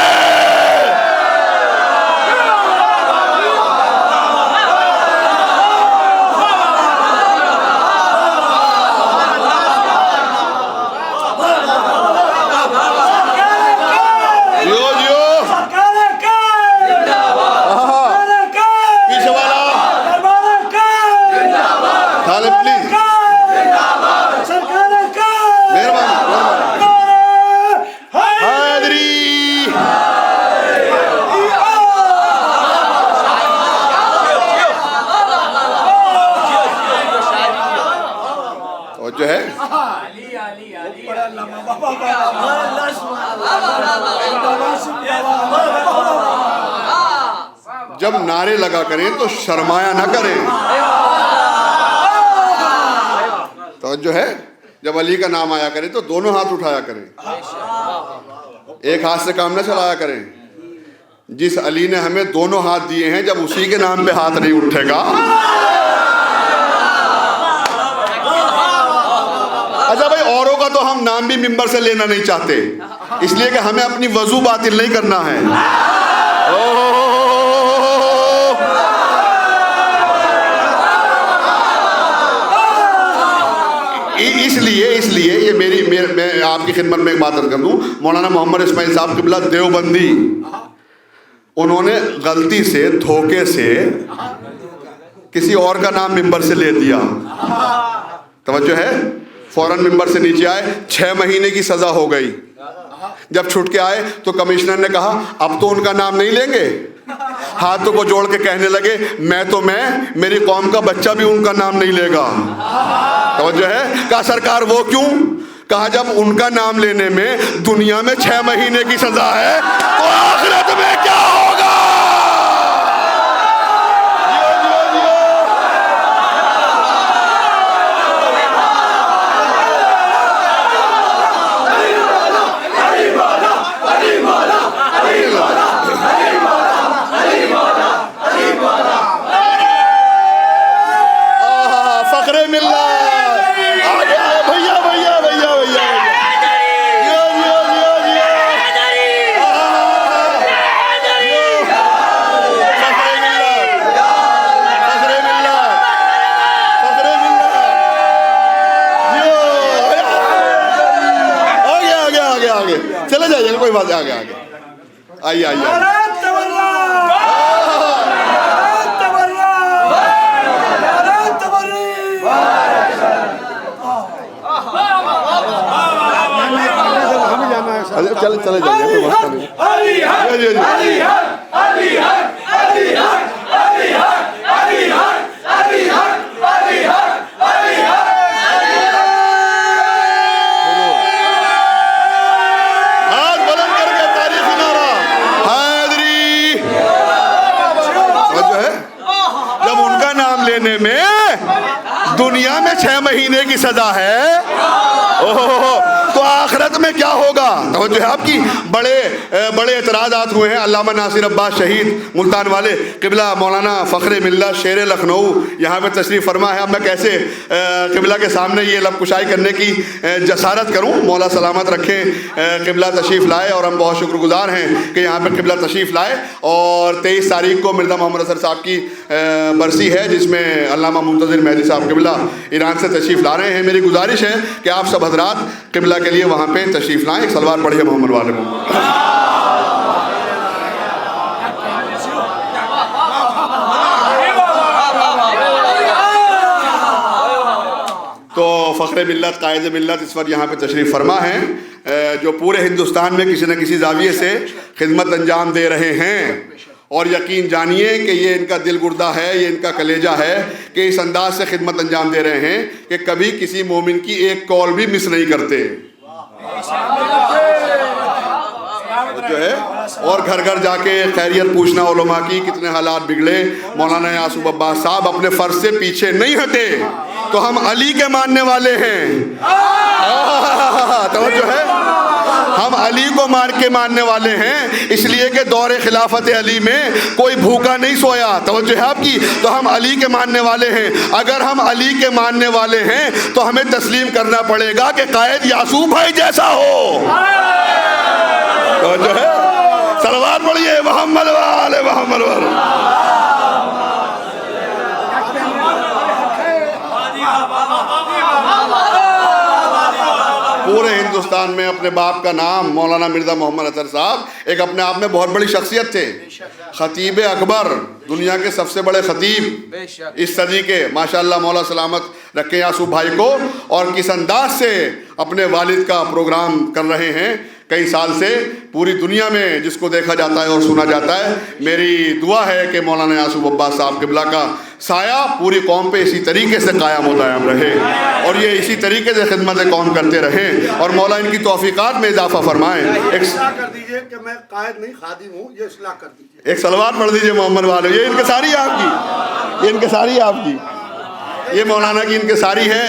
جو ہے جب نعرے لگا کریں تو شرمایا نہ کریں. توجہ ہے, جب علی کا نام آیا کریں تو دونوں ہاتھ اٹھایا کریں, ایک ہاتھ سے کام نہ چلایا کریں. جس علی نے ہمیں دونوں ہاتھ دیے ہیں, جب اسی کے نام پہ ہاتھ نہیں اٹھے گا. اچھا بھائی, اوروں کا تو ہم نام بھی ممبر سے لینا نہیں چاہتے, اس لیے کہ ہمیں اپنی وضو باطل نہیں کرنا ہے. اس لیے یہ میں آپ کی خدمت میں ایک بات کر دوں. مولانا محمد اسماعیل صاحب قبلہ دیوبندی, انہوں نے غلطی سے دھوکے سے کسی اور کا نام ممبر سے لے دیا. توجہ ہے, فوراً ممبر سے نیچے آئے, 6 مہینے کی سزا ہو گئی. جب چھٹ کے آئے تو کمشنر نے کہا اب تو ان کا نام نہیں لیں گے. ہاتھوں کو جوڑ کے کہنے لگے میں میری قوم کا بچہ بھی ان کا نام نہیں لے گا. توجہ ہے, کہا سرکار وہ کیوں؟ کہا جب ان کا نام لینے میں دنیا میں 6 مہینے کی سزا ہے تو آخرت میں کیا ہوگا. چلے جائیے, کوئی بات, آگے آئیے. چلے جائیے, کوئی بات نہیں. میں دنیا میں 6 مہینے کی سزا ہے, تو آخرت میں کیا ہوگا؟ توجہ ہے آپ کی. بڑے اعتراضات ہوئے ہیں. علامہ ناصر عباس شہید ملتان والے قبلہ مولانا فخر ملت شیر لکھنؤ یہاں پہ تشریف فرما ہے. اب میں کیسے قبلہ کے سامنے یہ لب کشائی کرنے کی جسارت کروں؟ مولا سلامت رکھیں. قبلہ تشریف لائے اور ہم بہت شکر گزار ہیں کہ یہاں پہ قبلہ تشریف لائے. اور 23 تاریخ کو مرزا محمد اظہر صاحب کی برسی ہے جس میں علامہ منتظر مہدی صاحب قبلہ ایران سے تشریف لا رہے ہیں. میری گزارش ہے کہ آپ سب حضرات قبلہ کے لیے وہاں پہ تشریف لائیں. ایک سلوات پڑھیے محمد والے کو. تو فخر ملت قائد ملت اس وقت یہاں پہ تشریف فرما ہیں، جو پورے ہندوستان میں کسی نہ کسی زاویے سے خدمت انجام دے رہے ہیں، اور یقین جانیے کہ یہ ان کا دل گردہ ہے، یہ ان کا کلیجہ ہے کہ اس انداز سے خدمت انجام دے رہے ہیں کہ کبھی کسی مومن کی ایک کال بھی مس نہیں کرتے جو ہے، اور گھر گھر جا کے خیریت پوچھنا علماء کی، کتنے حالات بگڑے، مولانا یعصوب عباس صاحب اپنے فرض سے پیچھے نہیں ہٹے، تو ہم علی کے ماننے والے ہیں، توجہ ہے، ہم علی کو ماننے والے ہیں، اس لیے کہ دور خلافت علی میں کوئی بھوکا نہیں سویا، توجہ ہے آپ کی، تو ہم علی کے ماننے والے ہیں۔ اگر ہم علی کے ماننے والے ہیں تو ہمیں تسلیم کرنا پڑے گا کہ قائد یعصوب بھائی جیسا ہو، توجہ ہے، صلوات پڑھیے محمد والے محمد والے۔ پورے ہندوستان میں اپنے باپ کا نام مولانا مرزا محمد اطہر صاحب ایک اپنے آپ میں بہت بڑی شخصیت تھے، خطیب اکبر، دنیا کے سب سے بڑے خطیب اس صدی کے، ماشاءاللہ مولا سلامت رکھے یعصوب بھائی کو، اور کس انداز سے اپنے والد کا پروگرام کر رہے ہیں کئی سال سے پوری دنیا میں، جس کو دیکھا جاتا ہے اور سنا جاتا ہے۔ میری دعا ہے کہ مولانا یعصوب عباس صاحب قبلہ کا سایہ پوری قوم پہ اسی طریقے سے قائم و دائم رہے، اور یہ اسی طریقے سے خدمت قوم کرتے رہیں، اور مولا ان کی توفیقات میں اضافہ فرمائیں۔ ایک اصلاح کر دیجئے کہ میں قائد نہیں خادم ہوں، یہ اصلاح کر دیجئے۔ ایک صلوات پڑھ دیجئے محمد والے، یہ انکساری ہے آپ کی، یہ انکساری ہے آپ کی، یہ مولانا کی انکساری ہے۔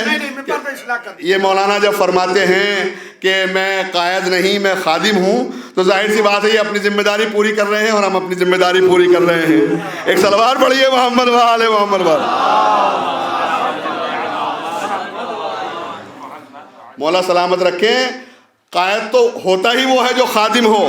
یہ مولانا جب فرماتے ہیں کہ میں قائد نہیں میں خادم ہوں، تو ظاہر سی بات ہے یہ اپنی ذمہ داری پوری کر رہے ہیں، اور ہم اپنی ذمہ داری پوری کر رہے ہیں۔ ایک صلوات پڑھیے محمد والے محمد والے۔ مولا سلامت رکھیں، قائد تو ہوتا ہی وہ ہے جو خادم ہو،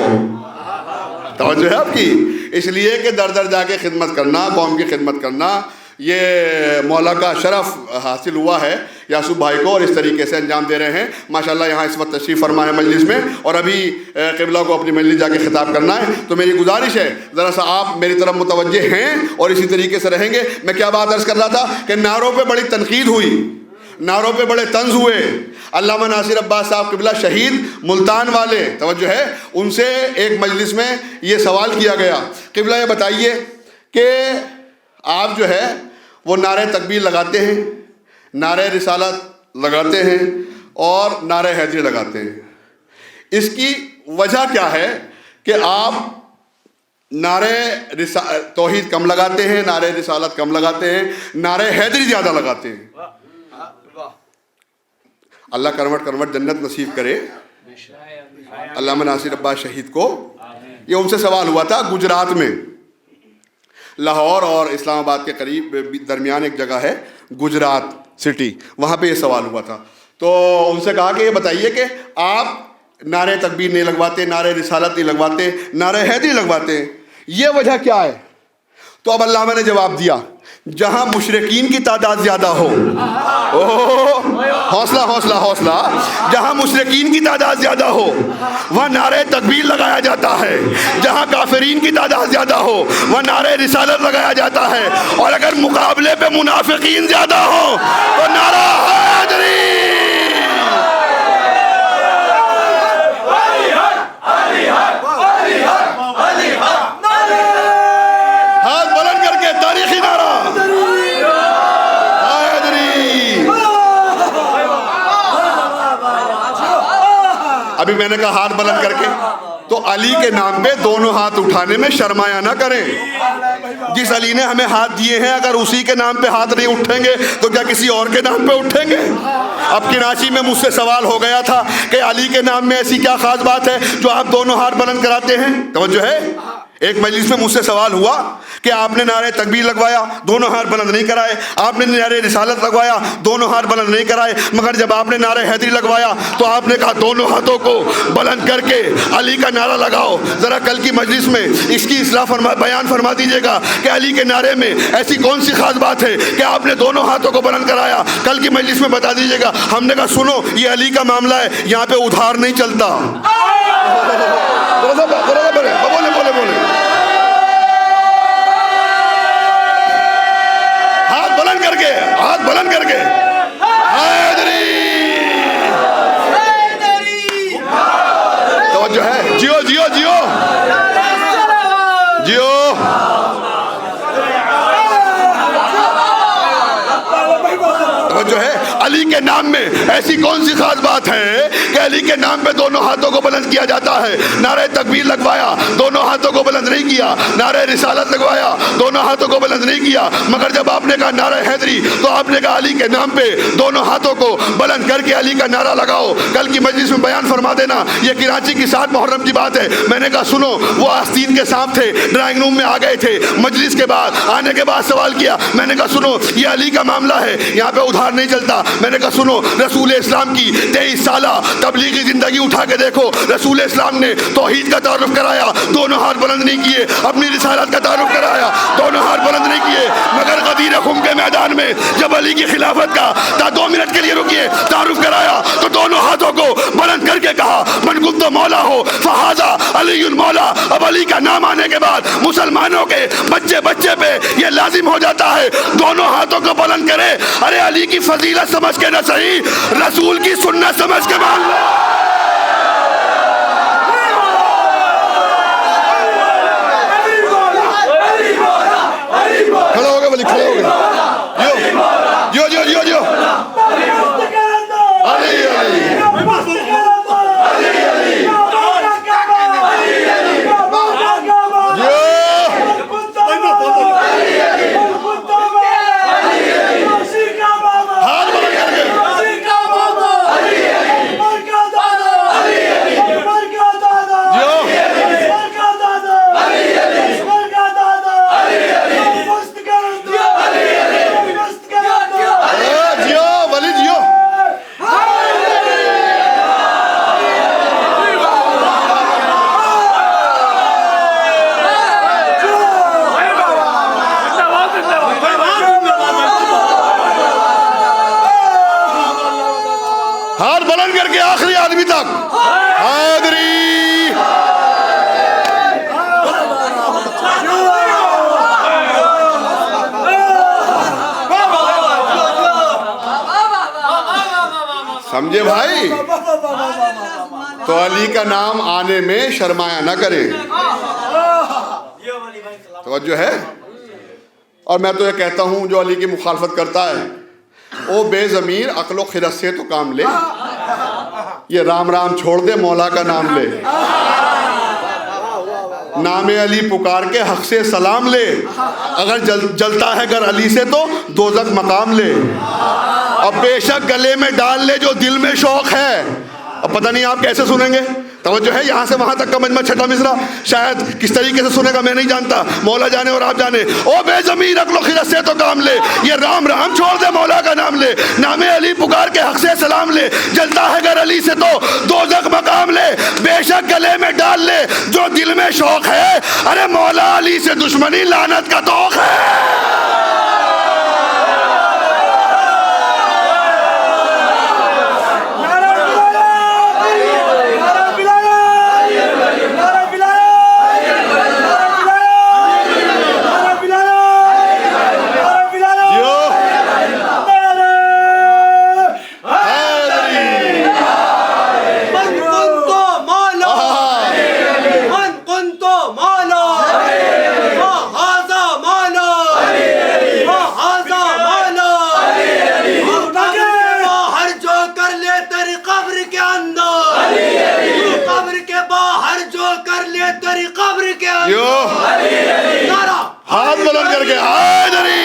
توجہ ہے آپ کی، اس لیے کہ در در جا کے خدمت کرنا، قوم کی خدمت کرنا، یہ مولا کا شرف حاصل ہوا ہے یعصوب بھائی کو، اور اس طریقے سے انجام دے رہے ہیں۔ ماشاءاللہ یہاں اس وقت تشریف فرما ہے مجلس میں، اور ابھی قبلہ کو اپنی مجلس جا کے خطاب کرنا ہے، تو میری گزارش ہے ذرا سا آپ میری طرف متوجہ ہیں اور اسی طریقے سے رہیں گے۔ میں کیا بات عرض کر رہا تھا کہ نعروں پہ بڑی تنقید ہوئی، نعروں پہ بڑے طنز ہوئے۔ علامہ ناصر عباس صاحب قبلہ شہید ملتان والے، توجہ ہے، ان سے ایک مجلس میں یہ سوال کیا گیا، قبلہ یہ بتائیے کہ آپ جو ہے وہ نعرہ تکبیر لگاتے ہیں، نعرہ رسالت لگاتے ہیں، اور نعرہ حیدری لگاتے ہیں، اس کی وجہ کیا ہے کہ آپ نعرہ توحید کم لگاتے ہیں، نعرہ رسالت کم لگاتے ہیں، نعرہ حیدری زیادہ لگاتے ہیں؟ اللہ کروٹ جنت نصیب کرے علامہ ناصر عباس شہید کو۔ یہ ان سے سوال ہوا تھا گجرات میں، لاہور اور اسلام آباد کے قریب درمیان ایک جگہ ہے گجرات سٹی، وہاں پہ یہ سوال ہوا تھا، تو ان سے کہا کہ یہ بتائیے کہ آپ نعرہ تکبیر نہیں لگواتے، نعرہ رسالت نہیں لگواتے، نعرہ حیدری لگواتے ہیں، یہ وجہ کیا ہے؟ تو اب علامہ نے جواب دیا، جہاں مشرکین کی تعداد زیادہ ہو، حوصلہ حوصلہ حوصلہ، جہاں مشرکین کی تعداد زیادہ ہو وہاں نعرہ تکبیر لگایا جاتا ہے، جہاں کافرین کی تعداد زیادہ ہو وہاں نعرہ رسالت لگایا جاتا ہے، اور اگر مقابلے پہ منافقین زیادہ ہو تو نعرہ حیدری۔ ہاتھ بلند کر کے تاریخی نعرہ ابھی میں نے کہا ہاتھ بلند کر کے، تو علی کے نام پہ دونوں ہاتھ اٹھانے میں شرمایا نہ کریں۔ جس علی نے ہمیں ہاتھ دیے ہیں اگر اسی کے نام پہ ہاتھ نہیں اٹھیں گے تو کیا کسی اور کے نام پہ اٹھیں گے؟ اب کراچی میں مجھ سے سوال ہو گیا تھا کہ علی کے نام میں ایسی کیا خاص بات ہے جو آپ دونوں ہاتھ بلند کراتے ہیں؟ توجہ ہے، ایک مجلس میں مجھ سے سوال ہوا کہ آپ نے نعرہ تکبیر لگوایا، دونوں ہاتھ بلند نہیں کرائے، آپ نے نعرہ رسالت لگوایا، دونوں ہاتھ بلند نہیں کرائے، مگر جب آپ نے نعرہ حیدری لگوایا تو آپ نے کہا دونوں ہاتھوں کو بلند کر کے علی کا نعرہ لگاؤ۔ ذرا کل کی مجلس میں اس کی اصلاح بیان فرما دیجیے گا کہ علی کے نعرے میں ایسی کون سی خاص بات ہے کہ آپ نے دونوں ہاتھوں کو بلند کرایا؟ کل کی مجلس میں بتا دیجیے گا۔ ہم نے کہا سنو، یہ علی کا معاملہ ہے، یہاں پہ ادھار نہیں چلتا۔ بولے ہاتھ بلند کر کے حیدری علی کے نام میں ایسی کون سی خاص بات ہے کہ علی کے نام پہ دونوں ہاتھوں کو بلند کیا جاتا ہے؟ نعرہ تکبیر لگوایا، دونوں ہاتھوں کو بلند نہیں کیا، نعرہ رسالت لگوایا، دونوں ہاتھوں کو بلند نہیں کیا، مگر جب آپ نے کہا نعرہ حیدری تو آپ نے کہا علی کے نام پہ دونوں ہاتھوں کو بلند کر کے علی کا نعرہ لگاؤ۔ کل کی مجلس میں بیان فرما دینا، یہ کراچی کی 7 محرم کی بات ہے۔ میں نے کہا سنو، وہ آستین کے سانپ تھے، ڈرائنگ روم میں آ گئے تھے، مجلس کے بعد آنے کے بعد سوال کیا، میں نے کہا سنو یہ علی کا معاملہ ہے، یہاں پہ ادھار نہیں چلتا۔ میں نے کہا سنو، رسول اسلام کی 23 سالہ تبلیغی زندگی اٹھا کے دیکھو، رسول اسلام نے توحید کا تعارف کرایا، دونوں ہاتھ بلند نہیں کیے، اپنی رسالت کا تعارف کرایا، دونوں ہاتھ بلند نہیں کیے، مگر غدیر خم کے میدان میں جب علی کی خلافت کا 2 منٹ کے لیے رکیے تعارف کرایا تو دونوں ہاتھوں کو بلند کر کے کہا من کنت مولا ہو فہذا علی المولا۔ اب علی کا نام آنے کے بعد مسلمانوں کے بچے بچے پہ یہ لازم ہو جاتا ہے دونوں ہاتھوں کو بلند کرے۔ ارے علی کی فضیلت سمجھ کے نہ صحیح، رسول کی سنت سمجھ کے مان لو۔ کھڑے ہو گئے ولی، کھڑے ہو گئے، جو جو جو جو علی علی ہاتھ بلند کر کے آخری آدمی تک حیدری۔ سمجھے بھائی؟ تو علی کا نام آنے میں شرمایا نہ کریں، توجہ ہے؟ اور میں تو یہ کہتا ہوں جو علی کی مخالفت کرتا ہے وہ بے ضمیر عقل و خرد سے تو کام لے، یہ رام رام چھوڑ دے، مولا کا نام لے، نام علی پکار کے حق سے سلام لے، اگر جلتا ہے گر علی سے تو دوزخ مقام لے، اب بے شک گلے میں ڈال لے جو دل میں شوق ہے۔ اب پتہ نہیں آپ کیسے سنیں گے، توجہ ہے؟ یہاں سے وہاں تک کا مجمع 6 مصرع شاید کس طریقے سے سنے گا میں نہیں جانتا، مولا جانے اور آپ جانے۔ او بے ضمیر عقل و خرد سے تو کام لے، یہ رام رام چھوڑ دے، مولا کا نام لے، نام علی پکار کے حق سے سلام لے، جلتا ہے گر علی سے تو دوزخ مقام لے، بے شک گلے میں ڈال لے جو دل میں شوق ہے، ارے مولا علی سے دشمنی لعنت کا توق ہے۔ ہاتھ بلند کر کے حیدری،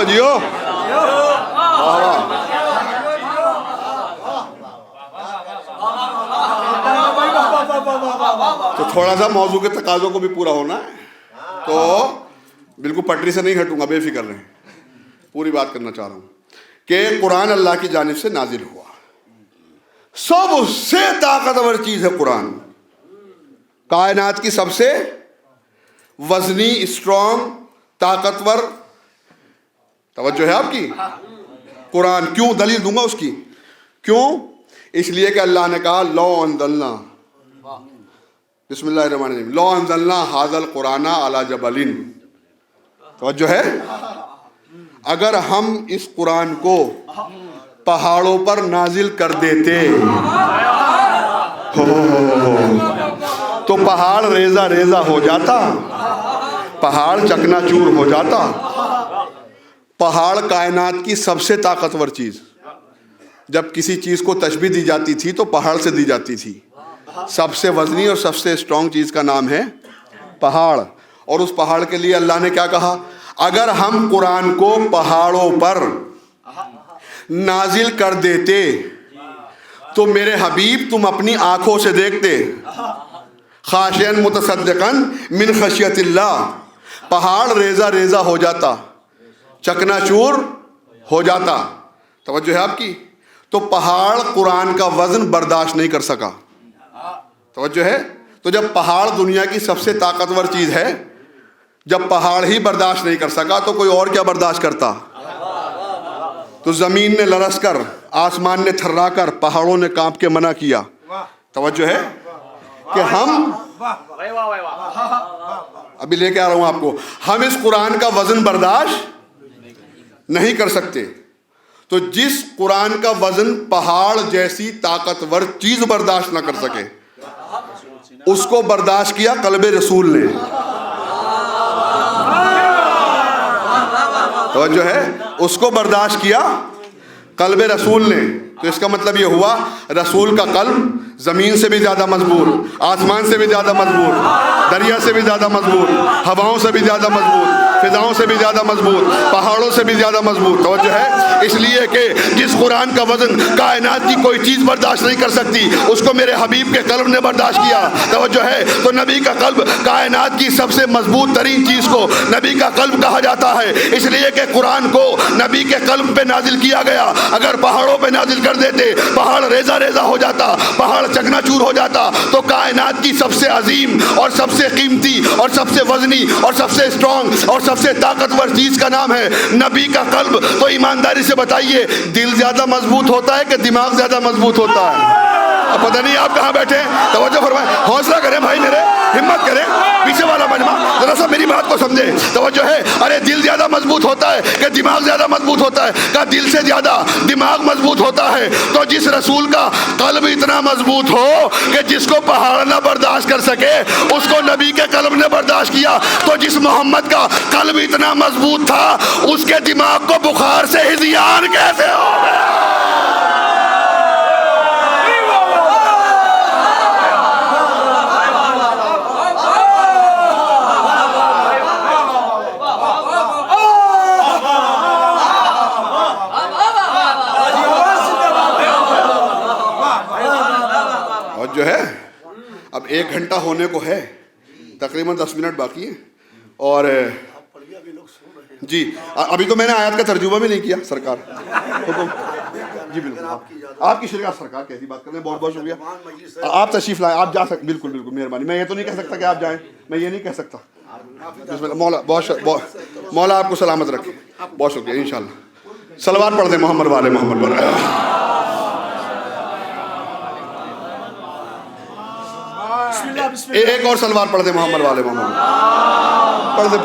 جیو تو تھوڑا سا موضوع کے تقاضوں کو بھی پورا ہونا ہے، تو بالکل پٹری سے نہیں ہٹوں گا، بے فکر رہیں، پوری بات کرنا چاہ رہا ہوں کہ قرآن اللہ کی جانب سے نازل ہوا، سب سے طاقتور چیز ہے قرآن، کائنات کی سب سے وزنی، اسٹرانگ، طاقتور، توجہ ہے آپ کی، قرآن۔ کیوں؟ دلیل دوں گا اس کی، کیوں؟ اس لیے کہ اللہ نے کہا لو انزلنا، بسم اللہ الرحمن الرحیم، لو انزلنا ھذا القرآن علی جبل، توجہ ہے؟ اگر ہم اس قرآن کو پہاڑوں پر نازل کر دیتے تو پہاڑ ریزہ ریزہ ہو جاتا، پہاڑ چکنا چور ہو جاتا. پہاڑ کائنات کی سب سے طاقتور چیز. جب کسی چیز کو تشبیہ دی جاتی تھی تو پہاڑ سے دی جاتی تھی. سب سے وزنی اور سب سے اسٹرانگ چیز کا نام ہے پہاڑ. اور اس پہاڑ کے لیے اللہ نے کیا کہا؟ اگر ہم قرآن کو پہاڑوں پر نازل کر دیتے تو میرے حبیب تم اپنی آنکھوں سے دیکھتے. خاشعاً متصدقاً من خشیت اللہ. پہاڑ ریزہ ریزہ ہو جاتا، چکنا چور ہو جاتا. توجہ ہے آپ کی؟ تو پہاڑ قرآن کا وزن برداشت نہیں کر سکا. توجہ ہے؟ تو جب پہاڑ دنیا کی سب سے طاقتور چیز ہے، جب پہاڑ ہی برداشت نہیں کر سکا تو کوئی اور کیا برداشت کرتا؟ تو زمین نے لرز کر، آسمان نے تھرا کر، پہاڑوں نے کانپ کے منع کیا. توجہ ہے کہ ہم ابھی لے کے آ رہا ہوں آپ کو، ہم اس قرآن کا وزن برداشت نہیں کر سکتے. تو جس قرآن کا وزن پہاڑ جیسی طاقتور چیز برداشت نہ کر سکے، اس کو برداشت کیا قلب رسول نے. توجہ ہے؟ اس کو برداشت کیا قلب رسول نے. تو اس کا مطلب یہ ہوا رسول کا قلب زمین سے بھی زیادہ مضبوط، آسمان سے بھی زیادہ مضبوط، دریا سے بھی زیادہ مضبوط، ہواؤں سے بھی زیادہ مضبوط، فضاؤں سے بھی زیادہ مضبوط، پہاڑوں سے بھی زیادہ مضبوط. توجہ ہے؟ اس لیے کہ جس قرآن کا وزن کائنات کی کوئی چیز برداشت نہیں کر سکتی، اس کو میرے حبیب کے قلب نے برداشت کیا. توجہ ہے؟ تو نبی کا قلب کائنات کی سب سے مضبوط ترین چیز کو نبی کا قلب کہا جاتا ہے. اس لیے کہ قرآن کو نبی کے قلب پہ نازل کیا گیا. اگر پہاڑوں پہ نازل کر دیتے، پہاڑ ریزہ ریزہ ہو جاتا، پہاڑ چکنا چور ہو جاتا. تو کائنات کی سب سے عظیم اور سب سے قیمتی اور سب سے وزنی اور سب سے اسٹرانگ اور سب سے طاقتور چیز کا نام ہے نبی کا قلب. تو ایمانداری سے بتائیے، دل زیادہ مضبوط ہوتا ہے کہ دماغ زیادہ مضبوط ہوتا ہے؟ اب پتہ نہیں آپ کہاں بیٹھے ہیں. توجہ فرمائیں، حوصلہ کریں بھائی میرے، ہمت کریں. پیچھے والا مجمع ذرا سا میری بات کو سمجھے. توجہ ہے؟ ارے دل زیادہ مضبوط ہوتا ہے کہ دماغ زیادہ مضبوط ہوتا ہے؟ کہ دل سے زیادہ دماغ مضبوط ہوتا ہے. تو جس رسول کا قلب اتنا مضبوط ہو کہ جس کو پہاڑ نہ برداشت کر سکے، اس کو نبی کے قلب نے برداشت کیا. تو جس محمد کا قلب اتنا مضبوط تھا، اس کے دماغ کو بخار سے ہذیان کیسے ہو گیا؟ جو ہے اب 1 گھنٹہ ہونے کو ہے، تقریباً 10 منٹ باقی ہیں. اور جی ابھی تو میں نے آیات کا ترجمہ بھی نہیں کیا سرکار. جی بالکل آپ کی شرکت سرکار کیسی بات کر رہے ہیں. بہت بہت شکریہ. آپ تشریف لائیں، آپ جا سکتے. بالکل بالکل مہربانی. میں یہ تو نہیں کہہ سکتا کہ آپ جائیں، میں یہ نہیں کہہ سکتا. بسم اللہ. مولا مولا آپ کو سلامت رکھے. بہت شکریہ. انشاءاللہ صلوات پڑھ دیں محمد والے محمد والے. ایک اور سلوات پڑھ دیں محمد والے محمد. پڑھ دیں.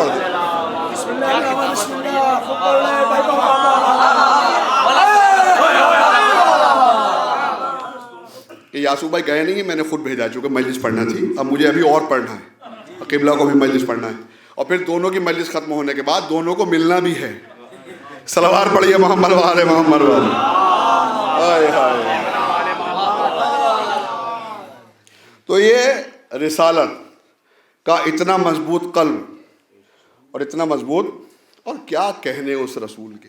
کہ یاسو بھائی گئے نہیں، میں نے خود بھیجا، چونکہ مجلس پڑھنا تھی. اب مجھے ابھی اور پڑھنا ہے، قبلہ کو بھی مجلس پڑھنا ہے، اور پھر دونوں کی مجلس ختم ہونے کے بعد دونوں کو ملنا بھی ہے. صلوات پڑھیے محمد والے محمد والے. ہائے ہائے. تو یہ رسالت کا اتنا مضبوط قلب اور اتنا مضبوط، اور کیا کہنے اس رسول کے،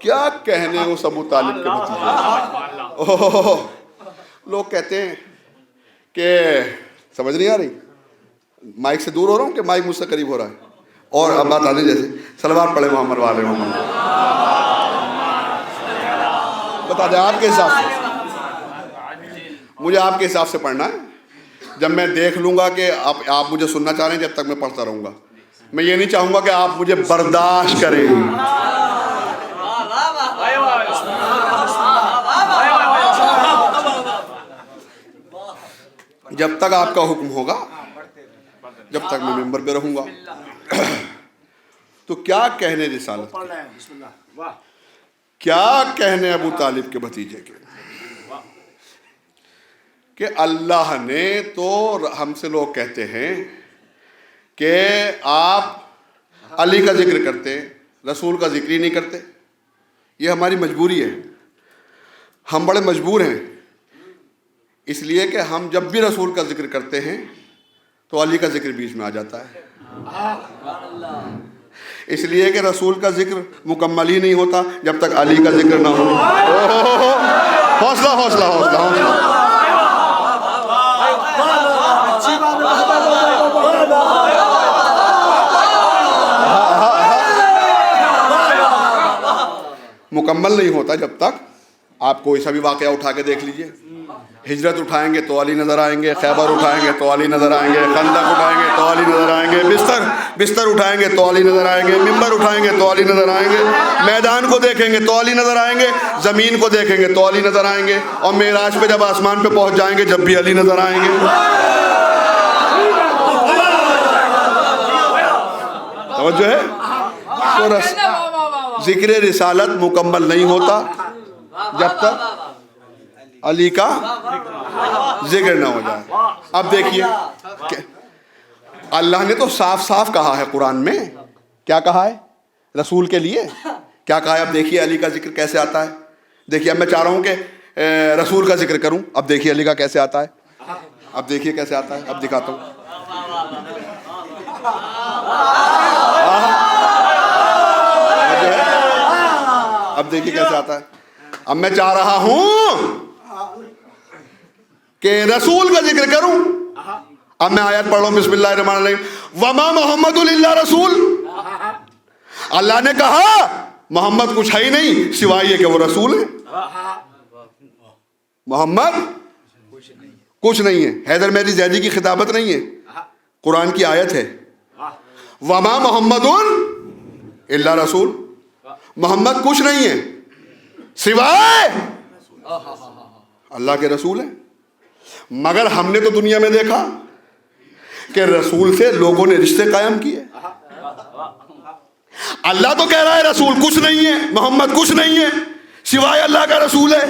کیا کہنے اس ابو طالب کے بتیجے. لوگ کہتے ہیں کہ سمجھ نہیں آ رہی، مائک سے دور ہو رہا ہوں کہ مائک مجھ سے قریب ہو رہا ہے. اور اب بات آنے جیسے صلوات پڑھے محمد والے محمد. بتا دیں آپ کے حساب سے، مجھے آپ کے حساب سے پڑھنا ہے. جب میں دیکھ لوں گا کہ آپ مجھے سننا چاہ رہے ہیں، جب تک میں پڑھتا رہوں گا. میں یہ نہیں چاہوں گا کہ آپ مجھے برداشت کریں. جب تک آپ کا حکم ہوگا، جب تک میں ممبر پہ رہوں گا. تو کیا کہنے رسالت، کیا کہنے ابو طالب کے بھتیجے کے، کہ اللہ نے تو ہم سے لوگ کہتے ہیں کہ آپ علی کا ذکر کرتے ہیں، رسول کا ذکر ہی نہیں کرتے. یہ ہماری مجبوری ہے، ہم بڑے مجبور ہیں، اس لیے کہ ہم جب بھی رسول کا ذکر کرتے ہیں تو علی کا ذکر بیچ میں آ جاتا ہے. اس لیے کہ رسول کا ذکر مکمل ہی نہیں ہوتا جب تک علی کا ذکر نہ ہو. حوصلہ حوصلہ حوصلہ حوصلہ. مکمل نہیں ہوتا جب تک. آپ کوئی سا بھی واقعہ اٹھا کے دیکھ لیجئے، ہجرت اٹھائیں گے تو علی نظر آئیں گے، خیبر اٹھائیں گے تو علی نظر آئیں گے، خندق اٹھائیں گے تو علی نظر آئیں گے، بستر اٹھائیں گے تو علی نظر آئیں گے، ممبر اٹھائیں گے تو علی نظر آئیں گے، میدان کو دیکھیں گے تو علی نظر آئیں گے، زمین کو دیکھیں گے تو علی نظر آئیں گے، اور معراج پہ جب آسمان پہ پہنچ جائیں گے جب بھی علی نظر آئیں گے. توجہ ہے. تو ذکر رسالت مکمل نہیں ہوتا جب تک علی کا ذکر نہ ہو جائے. اب دیکھیے اللہ نے تو صاف صاف کہا ہے قرآن میں. کیا کہا ہے رسول کے لیے؟ کیا کہا ہے؟ اب دیکھیے علی کا ذکر کیسے آتا ہے. دیکھیے اب میں چاہ رہا ہوں کہ رسول کا ذکر کروں. اب دیکھیے علی کا کیسے آتا ہے. اب دیکھیے کیسے آتا ہے. اب دکھاتا ہوں. اب دیکھیے کیسے آتا ہے. اب میں چاہ رہا ہوں کہ رسول کا ذکر کروں. اب میں آیت پڑھ رہا ہوں بسم اللہ الرحمن الرحیم. وما محمد الا رسول. اللہ نے کہا محمد کچھ ہے ہی نہیں سوائے یہ کہ وہ رسول ہے. محمد کچھ نہیں ہے. حیدر مہدی زیدی کی خطابت نہیں ہے، قرآن کی آیت ہے. وما محمد الا رسول. محمد کچھ نہیں ہے سوائے اللہ کے رسول ہیں. مگر ہم نے تو دنیا میں دیکھا کہ رسول سے لوگوں نے رشتے قائم کیے. اللہ تو کہہ رہا ہے رسول کچھ نہیں ہے، محمد کچھ نہیں ہے سوائے اللہ کا رسول ہے.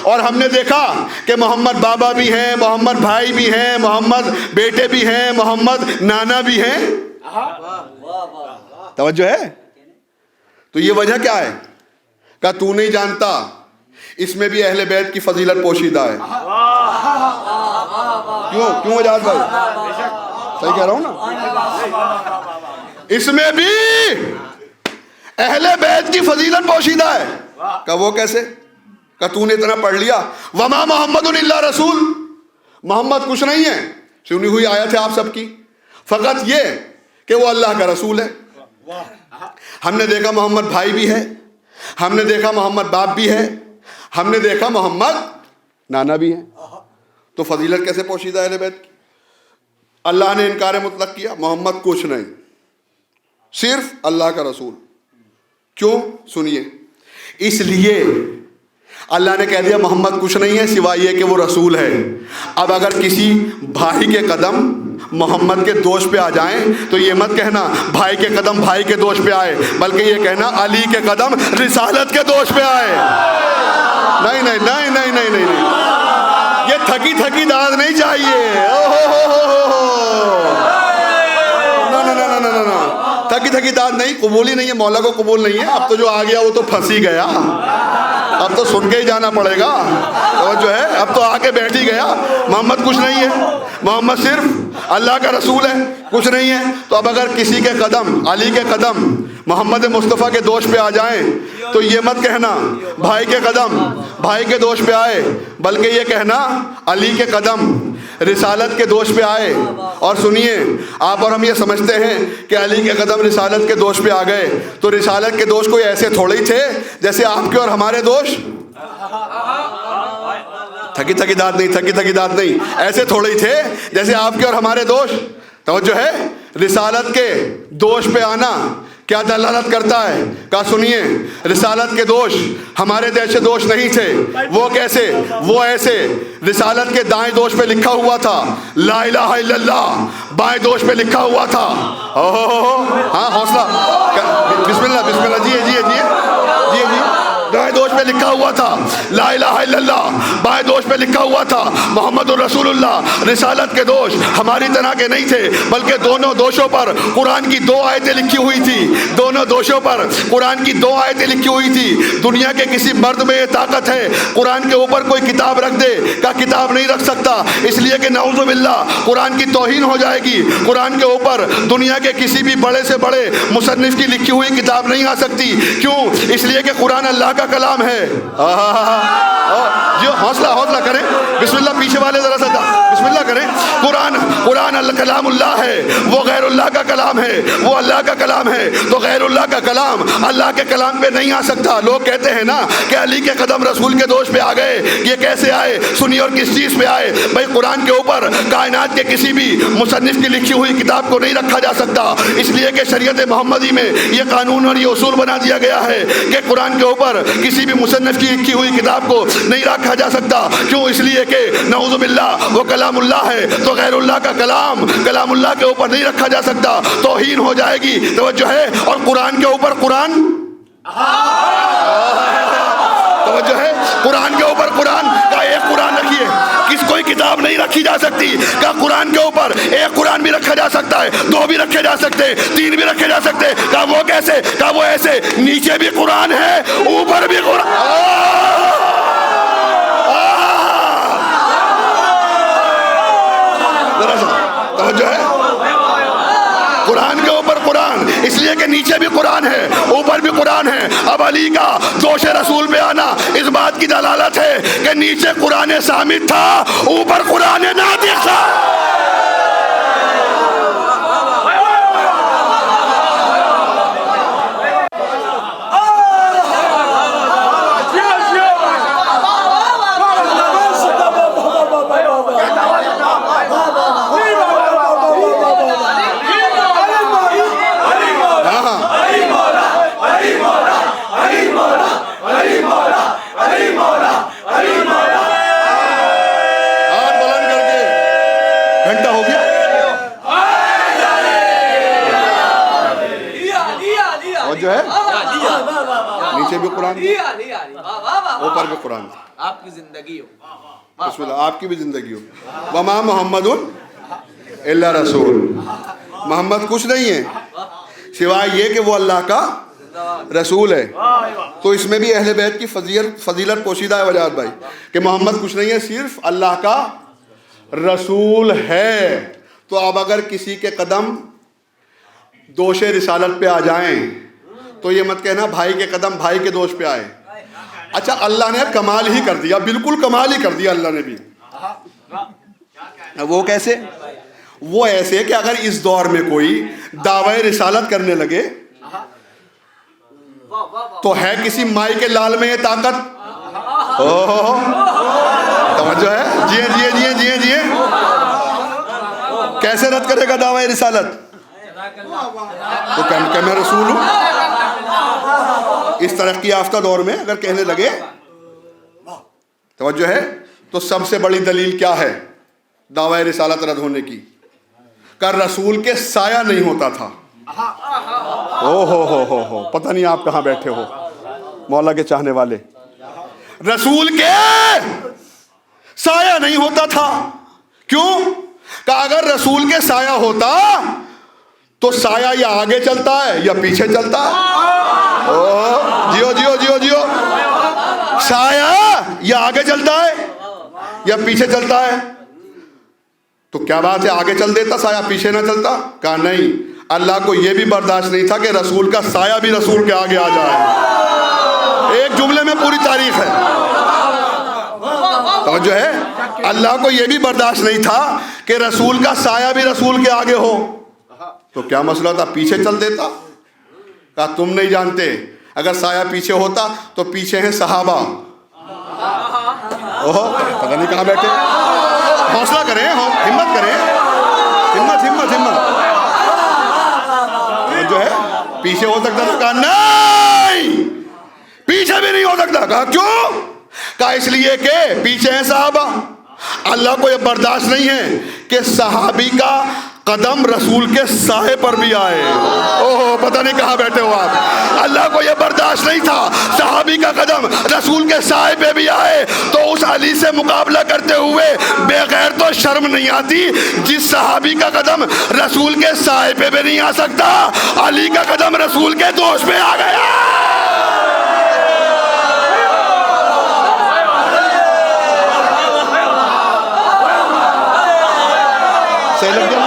اور ہم نے دیکھا کہ محمد بابا بھی ہیں، محمد بھائی بھی ہیں، محمد بیٹے بھی ہیں، محمد نانا بھی ہیں. توجہ ہے. تو یہ وجہ کیا ہے؟ کہ تو نہیں جانتا اس میں بھی اہل بیت کی فضیلت پوشیدہ ہے. کیوں اجاز بھائی؟ صحیح کہہ رہا ہوں نا. اس میں بھی اہل بیت کی فضیلت پوشیدہ ہے. کہ وہ کیسے؟ کہ تو نے اتنا پڑھ لیا وما محمد الا رسول. محمد کچھ نہیں ہے. سنی ہوئی آیت ہے آپ سب کی، فقط یہ کہ وہ اللہ کا رسول ہے. ہم نے دیکھا محمد بھائی بھی ہے، ہم نے دیکھا محمد باپ بھی ہے، ہم نے دیکھا محمد نانا بھی ہے. تو فضیلت کیسے پوشیدہ ہے اہل بیت کی؟ اللہ نے انکار مطلق کیا. محمد کچھ نہیں، صرف اللہ کا رسول. کیوں؟ سنیے. اس لیے اللہ نے کہہ دیا محمد کچھ نہیں ہے سوائے یہ کہ وہ رسول ہے. اب اگر کسی بھائی کے قدم محمد کے دوش پہ آ جائیں تو یہ مت کہنا بھائی کے قدم بھائی کے دوش پہ آئے، بلکہ یہ کہنا علی کے قدم رسالت کے دوش پہ آئے. نہیں نہیں نہیں نہیں نہیں نہیں، یہ تھکی تھکی داد نہیں چاہیے. تھکی تھکی داد نہیں، قبول ہی نہیں ہے، مولا کو قبول نہیں ہے. اب تو جو آ گیا وہ تو پھنس ہی گیا، اب تو سن کے ہی جانا پڑے گا. جو ہے اب تو آ کے بیٹھ ہی گیا. محمد کچھ نہیں ہے، محمد صرف اللہ کا رسول ہے، کچھ نہیں ہے. تو اب اگر کسی کے قدم علی کے قدم محمد مصطفیٰ کے دوش پہ آ جائیں تو یہ مت کہنا بھائی کے قدم بھائی کے دوش پہ آئے، بلکہ یہ کہنا علی کے قدم رسالت کے دوش پہ آئے. اور سنیے، آپ اور ہم یہ سمجھتے ہیں کہ علی کے قدم رسالت کے دوش پہ آ گئے تو رسالت کے دوش کوئی ایسے تھوڑے ہی تھے جیسے آپ کے اور ہمارے دوش. تھکی تھکی داد نہیں، تھکی تھکی داد نہیں، ایسے تھوڑے ہی تھے جیسے آپ کے اور ہمارے دوش. توجہ ہے. رسالت کے دوش پہ آنا کیا دلالت کرتا ہے؟ کہا سنیے، رسالت کے دوش ہمارے جیسے دوش نہیں تھے. وہ کیسے؟ وہ ایسے رسالت کے دائیں دوش پہ لکھا ہوا تھا لا الہ الا اللہ، بائیں دوش پہ لکھا ہوا تھا ہاں حوصلہ، بسم اللہ بسم اللہ، جی جی جی جی جی، دائیں دوش پہ پہ لکھا ہوا تھا لا الہ الا اللہ، بائیں دوش پہ لکھا ہوا تھا محمد الرسول اللہ۔ رسالت کے دوش ہماری طرح کے نہیں تھے، بلکہ دونوں دوشوں پر قرآن کی 2 آیتیں لکھی ہوئی تھی، دونوں دوشوں پر قرآن کی 2 آیتیں لکھی ہوئی تھی۔ دنیا کے کسی مرد میں یہ طاقت ہے قرآن کے اوپر کوئی کتاب رکھ دے، کا کتاب نہیں رکھ سکتا، اس لیے کہ نعوذ باللہ قرآن کی توہین ہو جائے گی۔ قرآن کے اوپر دنیا کے کسی بھی بڑے سے بڑے مصنف کی لکھی ہوئی کتاب نہیں آ سکتی۔ کیوں؟ اس لیے کہ قرآن اللہ کا کلام ہے۔ جو حوصلہ کریں، بسم اللہ، پیچھے والے ذرا سا بسم اللہ کریں۔ قرآن کلام اللہ ہے، وہ غیر اللہ کا کلام ہے، وہ اللہ کا کلام ہے، تو غیر اللہ کا کلام اللہ کے کلام پہ نہیں آ سکتا۔ لوگ کہتے ہیں نا کہ علی کے قدم رسول کے دوش پہ آ گئے، یہ کیسے آئے، سنی اور کس چیز پہ آئے؟ بھائی قرآن کے اوپر کائنات کے کسی بھی مصنف کی لکھی ہوئی کتاب کو نہیں رکھا جا سکتا، اس لیے کہ شریعت محمدی میں یہ قانون اور یہ اصول بنا دیا گیا ہے کہ قرآن کے اوپر کسی بھی مصنف کی لکھی ہوئی کتاب کو نہیں رکھا جا سکتا۔ کیوں؟ اس لیے کہ نعوذ باللہ وہ کلام اللہ ہے، تو غیر اللہ کا کلام اللہ کے اوپر نہیں رکھا جا سکتا، توہین ہو جائے گی۔ توجہ ہے؟ اور قرآن کے اوپر قرآن، توجہ ہے، قرآن کے اوپر قرآن کا ایک قرآن رکھیے، کوئی کتاب نہیں رکھی جا سکتی۔ کہ قرآن کے اوپر ایک قرآن بھی رکھا جا سکتا ہے، 2 بھی رکھے جا سکتے، 3 بھی رکھے جا سکتے۔ کہ وہ کیسے؟ کہ وہ ایسے، نیچے بھی قرآن ہے، اوپر بھی قرآن۔ توجہ ہے؟ قرآن کے اوپر قرآن، اس لیے کہ نیچے بھی قرآن ہے، اوپر بھی قرآن ہے۔ اب علی کا دوش رسول پہ آنا اس بات کی دلالت ہے کہ نیچے قرآن صامت تھا، اوپر قرآن ناطق تھا۔ جو ہے نیچے بھی قرآن اوپر بھی قرآن، آپ کی زندگی ہو، بسم اللہ، آپ کی بھی زندگی ہو۔ وما محمد الا رسول، محمد کچھ نہیں ہے سوائے یہ کہ وہ اللہ کا رسول ہے۔ تو اس میں بھی اہل بیت کی فضیلت پوشیدہ ہے وجاہت بھائی، کہ محمد کچھ نہیں ہے، صرف اللہ کا رسول ہے۔ تو اب اگر کسی کے قدم دوش رسالت پہ آ جائیں تو یہ مت کہنا بھائی کے قدم بھائی کے دوش پہ آئے۔ اچھا، اللہ نے کمال ہی کر دیا، بالکل کمال ہی کر دیا اللہ نے بھی۔ وہ کیسے؟ وہ ایسے کہ اگر اس دور میں کوئی دعوی رسالت کرنے لگے تو ہے کسی مائی کے لال میں یہ طاقت؟ توجہ ہے؟ جیے جیے جیے جیے جیے، کیسے رد کرے گا دعوی رسالت؟ تو کہ میں رسول ہوں۔ اس ترقی یافتہ دور میں اگر کہنے لگے، توجہ ہے، تو سب سے بڑی دلیل کیا ہے دعوی رسالت رد ہونے کی؟ کہ رسول کے سایہ نہیں ہوتا تھا۔ ہو پتہ نہیں آپ کہاں بیٹھے ہو مولا کے چاہنے والے، رسول کے سایہ نہیں ہوتا تھا۔ کیوں؟ کہ اگر رسول کے سایہ ہوتا تو سایہ یا آگے چلتا ہے یا پیچھے چلتا ہے۔ جیو جیو جیو جیو، سایہ یا آگے چلتا ہے یا پیچھے چلتا ہے۔ تو کیا بات ہے، آگے چل دیتا سایہ پیچھے نہ چلتا؟ کہا نہیں، اللہ کو یہ بھی برداشت نہیں تھا کہ رسول کا سایہ بھی رسول کے آگے آ جائے۔ ایک جملے میں پوری تاریخ ہے۔ توجہ ہے؟ اللہ کو یہ بھی برداشت نہیں تھا کہ رسول کا سایہ بھی رسول کے آگے ہو۔ تو کیا مسئلہ تھا، پیچھے چل دیتا۔ کہا تم نہیں جانتے، اگر سایہ پیچھے ہوتا تو پیچھے ہیں صحابہ۔ پتہ نہیں کہاں بیٹھے، حوصلہ کریں، ہمت کریں، ہمت ہمت ہمت۔ جو ہے پیچھے ہو سکتا تھا؟ کہا نہیں، پیچھے بھی نہیں ہو سکتا۔ کہا کیوں؟ کہا اس لیے کہ پیچھے ہیں صحابہ۔ اللہ کو یہ برداشت نہیں ہے کہ صحابی کا قدم رسول کے سائے پر بھی آئے. اوہ پتہ نہیں کہاں بیٹھے ہو آپ. اللہ کو یہ برداشت نہیں تھا صحابی کا قدم رسول کے سائے پہ بھی آئے. تو اس علی سے مقابلہ کرتے ہوئے بغیر تو شرم نہیں آتی جس صحابی کا قدم رسول کے سائے پہ بھی نہیں آ سکتا, علی کا قدم رسول کے دوش پہ آ گیا. صحیح لگ گیا؟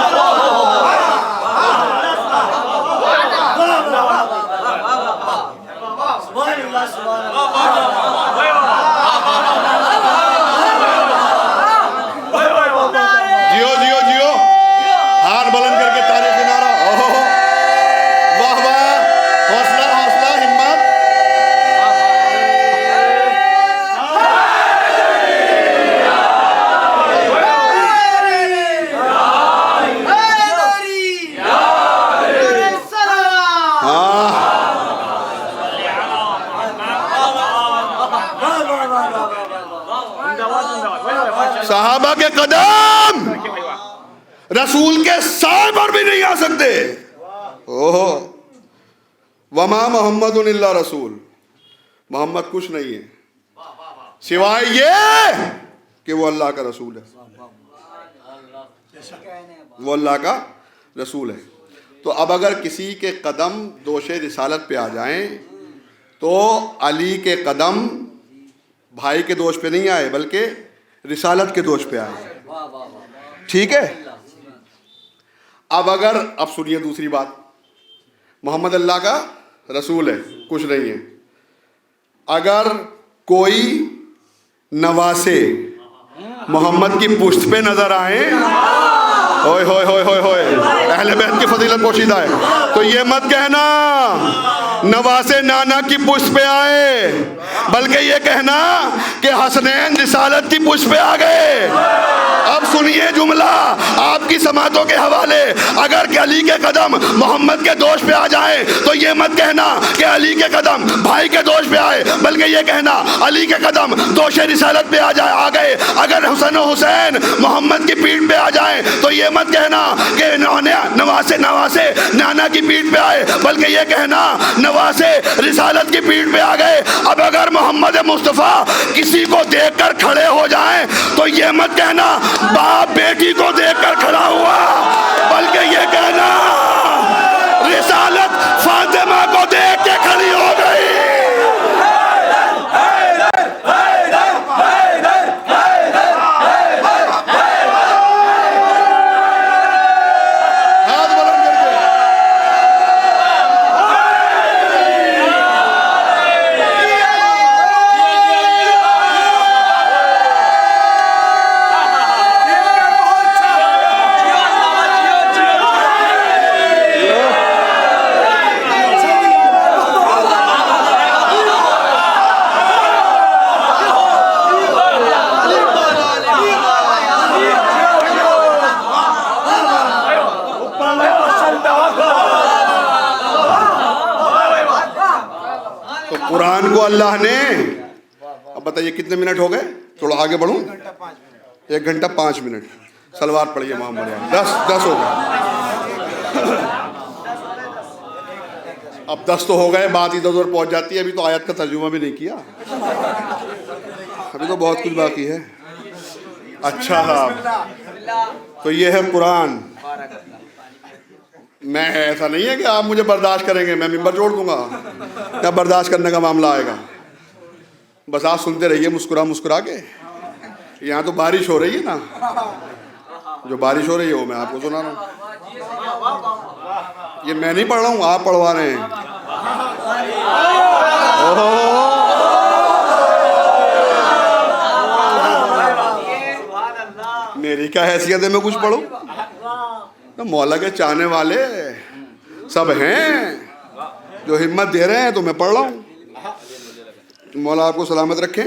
جیو جیو جیو, ہاتھ بلند کر کے تاریخ کے نعرہ. واہ واہ, حوصلہ حوصلہ, ہمت. صحابہ کے قدم رسول کے سائے پر بھی نہیں آ سکتے. اوہ وما محمد الا رسول, محمد کچھ نہیں ہے سوائے یہ کہ وہ اللہ کا رسول ہے, وہ اللہ کا رسول ہے. تو اب اگر کسی کے قدم دوش رسالت پہ آ جائیں تو علی کے قدم بھائی کے دوش پہ نہیں آئے بلکہ رسالت کے دوش پہ آئے. ٹھیک ہے. اب سنیے دوسری بات, محمد اللہ کا رسول ہے کچھ نہیں ہے. اگر کوئی نواسے محمد کی پشت پہ نظر آئیں, ہوئے ہوئے ہوئے ہوئے ہوئے, اہل بیت کی فضیلت پوشیدہ ہے, تو یہ مت کہنا نواسے نانا کی پشت پہ آئے بلکہ یہ کہنا کہ حسنین رسالت کی پشت پہ آ گئے. اب سنیے جملہ آپ کی سماعتوں کے حوالے, اگر کہ علی کے قدم محمد کے دوش پہ آ جائیں تو یہ مت کہنا کہ علی کے قدم بھائی کے دوش پہ آئے بلکہ یہ کہنا علی کے قدم دوش رسالت پہ آ گئے. اگر حسن و حسین محمد کی پیٹھ پہ آ جائیں تو یہ مت کہنا کہ نواسے نانا کی پیٹھ پہ آئے بلکہ یہ کہنا نواسے رسالت کی پیٹھ پہ آ گئے. اب اگر محمد مصطفیٰ کسی کو دیکھ کر کھڑے ہو جائیں تو یہ مت کہنا باپ بیٹی کو دیکھ کر کھڑا ہوا بلکہ یہ کہنا رسالت فاطمہ کو دیکھ کے کھڑی ہو گئی. قرآن کو اللہ نے, اب بتائیے کتنے منٹ ہو گئے, تھوڑا آگے بڑھوں, 1 گھنٹہ 5 منٹ. سلوات پڑھیے محمد, 10 ہو گئے. اب 10 تو ہو گئے, بات ادھر ادھر پہنچ جاتی ہے. ابھی تو آیت کا ترجمہ بھی نہیں کیا, ابھی تو بہت کچھ باقی ہے. اچھا, تو یہ ہے قرآن. میں ایسا نہیں ہے کہ آپ مجھے برداشت کریں گے, میں ممبر جوڑ دوں گا, کیا برداشت کرنے کا معاملہ آئے گا. بس آپ سنتے رہیے مسکرا کے. یہاں تو بارش ہو رہی ہے نا, جو بارش ہو رہی ہے وہ میں آپ کو سنا رہا ہوں. یہ میں نہیں پڑھ رہا ہوں, آپ پڑھوا رہے ہیں. میری کیا حیثیت ہے میں کچھ پڑھوں؟ مولا کے چاہنے والے سب ہیں جو ہمت دے رہے ہیں تو میں پڑھ رہا ہوں. مولا آپ کو سلامت رکھیں.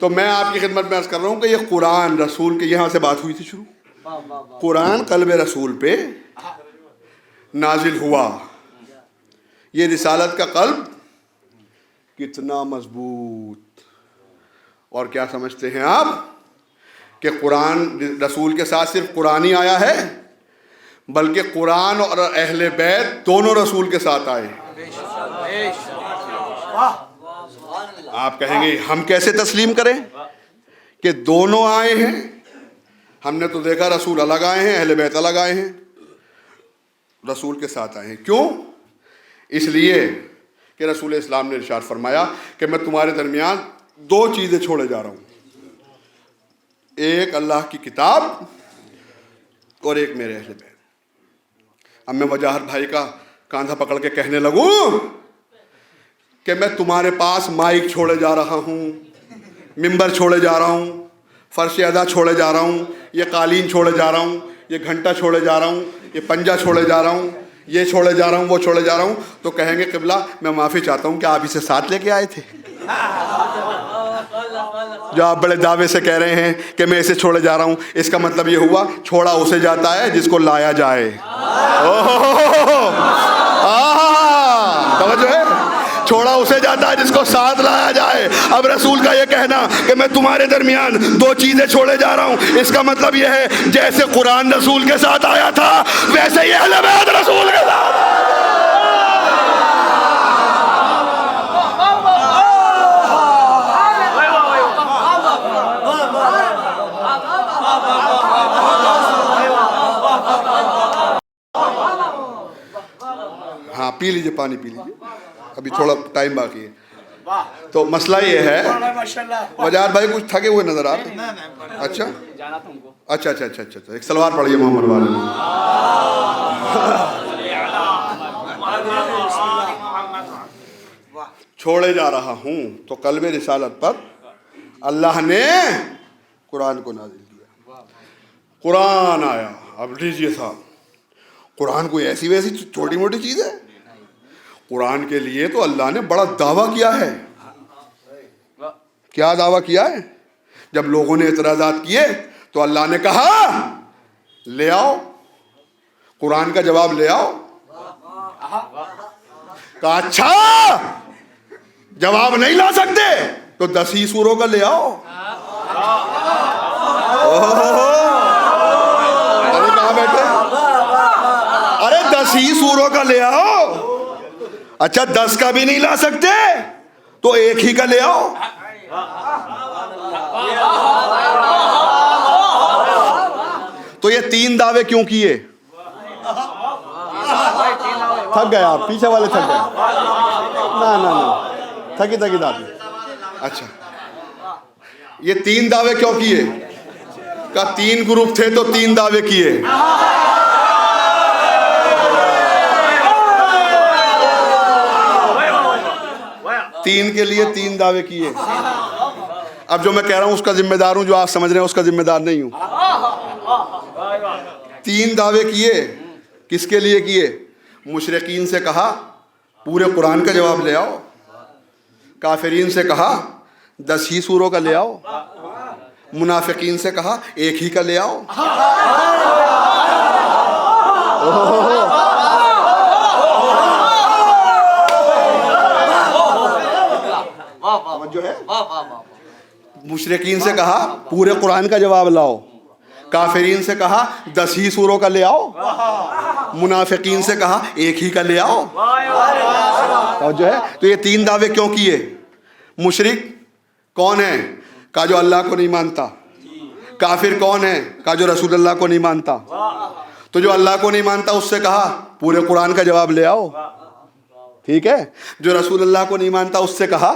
تو میں آپ کی خدمت میں عرض کر رہا ہوں کہ یہ قرآن رسول کے, یہاں سے بات ہوئی تھی شروع, قرآن قلب رسول پہ نازل ہوا. یہ رسالت کا قلب کتنا مضبوط. اور کیا سمجھتے ہیں آپ کہ قرآن رسول کے ساتھ صرف قرآن ہی آیا ہے؟ بلکہ قرآن اور اہل بیت دونوں رسول کے ساتھ آئے. آپ کہیں گے ہم کیسے تسلیم کریں کہ دونوں آئے ہیں؟ ہم نے تو دیکھا رسول الگ آئے ہیں، اہل بیت الگ آئے ہیں، رسول کے ساتھ آئے ہیں. کیوں؟ اس لیے کہ رسول اسلام نے ارشاد فرمایا کہ میں تمہارے درمیان دو چیزیں چھوڑے جا رہا ہوں، ایک اللہ کی کتاب اور ایک میرے اہل بیت. اب میں وجاہت بھائی کا کاندھا پکڑ کے کہنے لگوں کہ میں تمہارے پاس مائک چھوڑے جا رہا ہوں، ممبر چھوڑے جا رہا ہوں، فرش ادا چھوڑے جا رہا ہوں، یہ قالین چھوڑے جا رہا ہوں، یہ گھنٹہ چھوڑے جا رہا ہوں، یہ پنجہ چھوڑے جا رہا ہوں، یہ چھوڑے جا رہا ہوں، وہ چھوڑے جا رہا ہوں، تو کہیں گے قبلہ میں معافی چاہتا ہوں کہ آپ اسے ساتھ لے کے آئے تھے؟ جو آپ بڑے دعوے سے کہہ رہے ہیں کہ میں اسے چھوڑے جا رہا ہوں، اس کا مطلب یہ ہوا چھوڑا اسے جاتا ہے جس کو لایا جائے. توجہ ہے؟ چھوڑا اسے جاتا ہے جس کو ساتھ لایا جائے. اب رسول کا یہ کہنا کہ میں تمہارے درمیان دو چیزیں چھوڑے جا رہا ہوں، اس کا مطلب یہ ہے جیسے قرآن رسول کے ساتھ آیا تھا ویسے ہی اہل بیت رسول کے ساتھ. ہاں پی لیجیے، پانی پی لیجیے، ابھی تھوڑا ٹائم باقی ہے. تو مسئلہ یہ ہے، وجاہت بھائی کچھ تھکے ہوئے نظر آتے ہیں. اچھا اچھا اچھا اچھا اچھا ایک سلوات پڑھیے محمد والے میں. چھوڑے جا رہا ہوں تو قلب رسالت پر اللہ نے قرآن کو نازل کیا. قرآن آیا. اب لیجیے صاحب، قرآن کوئی ایسی ویسی چھوٹی موٹی چیز ہے؟ قرآن کے لیے تو اللہ نے بڑا دعویٰ کیا ہے. کیا دعویٰ کیا ہے؟ جب لوگوں نے اعتراضات کیے تو اللہ نے کہا لے آؤ قرآن کا جواب لے آؤ. کہا اچھا جواب نہیں لا سکتے تو 10 ہی سوروں کا لے آؤ. ارے کہاں بیٹھے؟ ارے 10 ہی سوروں کا لے آؤ. اچھا 10 کا بھی نہیں لا سکتے تو 1 ہی کا لے آؤ. تو یہ 3 دعوے کیوں کیے؟ تھک گئے آپ پیچھے والے، تھک گئے؟ نہ تھکی دعوے. اچھا یہ 3 دعوے کیوں کیے؟ کہ 3 گروپ تھے تو 3 دعوے کیے. تین کے لیے 3 دعوے کیے. اب جو میں کہہ رہا ہوں اس کا ذمہ دار ہوں، جو آپ سمجھ رہے ہیں اس کا ذمہ دار نہیں ہوں. 3 دعوے کیے. کس کے لیے کیے؟ مشرکین سے کہا پورے قرآن کا جواب لے آؤ. کافرین سے کہا 10 ہی سوروں کا لے آؤ. منافقین سے کہا 1 ہی کا لے آؤ. جو ہے مشرکین سے کہا پورے قرآن کا جواب لاؤ. کافرین سے کہا 10 ہی سوروں کا لے آؤ. منافقین سے کہا 1 ہی کا لے آؤ. اور جو ہے تو یہ 3 دعوے کیوں کیے؟ مشرک کون ہے؟ کہا جو اللہ کو نہیں مانتا. کافر کون ہے؟ کہا جو رسول اللہ کو نہیں مانتا. تو جو اللہ کو نہیں مانتا اس سے کہا پورے قرآن کا جواب لے آؤ. ٹھیک ہے. جو رسول اللہ کو نہیں مانتا اس سے کہا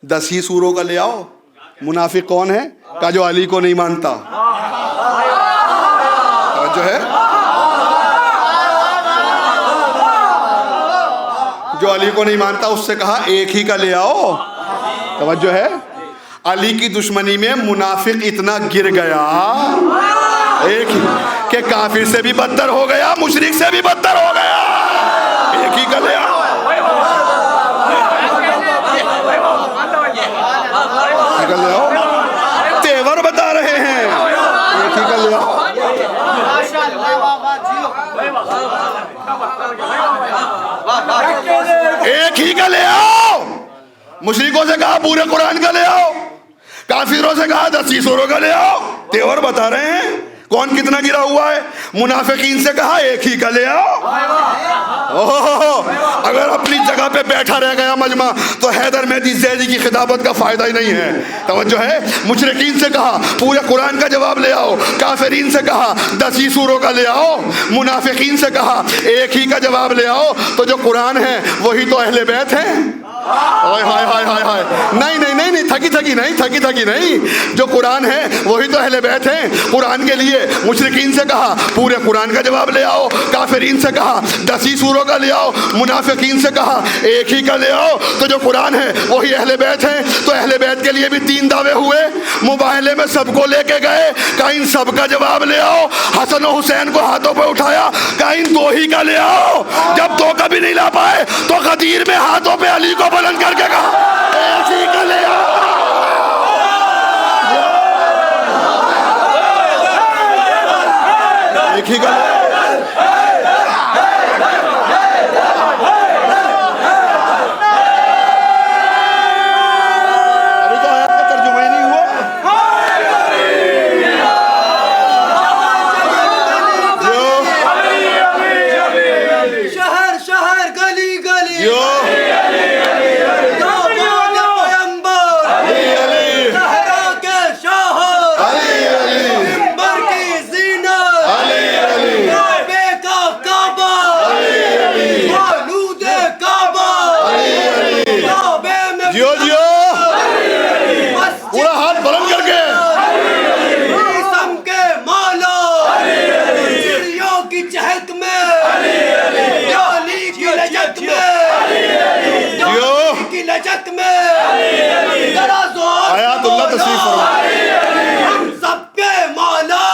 10 ہی سوروں کا لے آؤ. منافق کون ہے؟ کہا جو علی کو نہیں مانتا. جو ہے جو علی کو نہیں مانتا اس سے کہا 1 ہی کا لے آؤ. توجہ ہے. علی کی دشمنی میں منافق اتنا گر گیا ایک ہی کہ کافر سے بھی بدتر ہو گیا، مشرک سے بھی بدتر ہو گیا. 1 ہی کا لے آؤ. تیور بتا رہے ہیں 1 ہی کا لے آؤ. ایک ہی کا لے آؤ. مشرکوں سے کہا پورے قرآن کا لے آؤ. کافروں سے کہا 10 ہی سوروں کا لے آؤ. تیور بتا رہے ہیں کون کتنا گرا ہوا ہے؟ منافقین سے کہا ایک ہی کا لے آؤ۔ اگر اپنی جگہ پہ بیٹھا رہ گیا مجمع تو حیدر مہدی زیدی کی خطابت کا فائدہ ہی نہیں ہے۔ توجہ ہے؟ مشرکین سے کہا پورے قرآن کا جواب لے آؤ، کافرین سے کہا 10 ہی سوروں کا لے آؤ، منافقین سے کہا ایک ہی کا جواب لے آؤ۔ تو جو قرآن ہے وہی تو اہل بیت ہیں۔ نہیں، تھکی نہیں، جو قرآن ہے وہی تو اہل بیت ہیں۔ قرآن کے لیے مشرکین سے کہا پورے قرآن کا جواب لے آؤ، کافرین سے کہا 10 ہی سوروں کا لے آؤ، منافقین سے کہا ایک ہی کا لے آؤ۔ تو جو قرآن ہے وہی اہل بیت ہیں۔ تو اہل بیت کے لیے بھی 3 دعوے ہوئے، مباہلے میں سب کو لے کے گئے، کہا ان سب کا جواب لے آؤ۔ حسن و حسین کو ہاتھوں پہ اٹھایا، کہا ان 2 ہی کا لے آؤ۔ جب 2 کا بھی نہیں لا پائے تو غدیر میں ہاتھوں پہ علی کو بلند کر کے کہا ایک ہی کا لے آؤ۔ ایک ہی کا لے آؤ۔ ابھی تو آیت کا ترجمہ ہی نہیں ہوا۔ شہر شہر گلی گلی جو پورا ہاتھ بلند کر کے کی چہک میں کی لجک میں آیات اللہ تشریف فرما۔ ہم سب کے مولا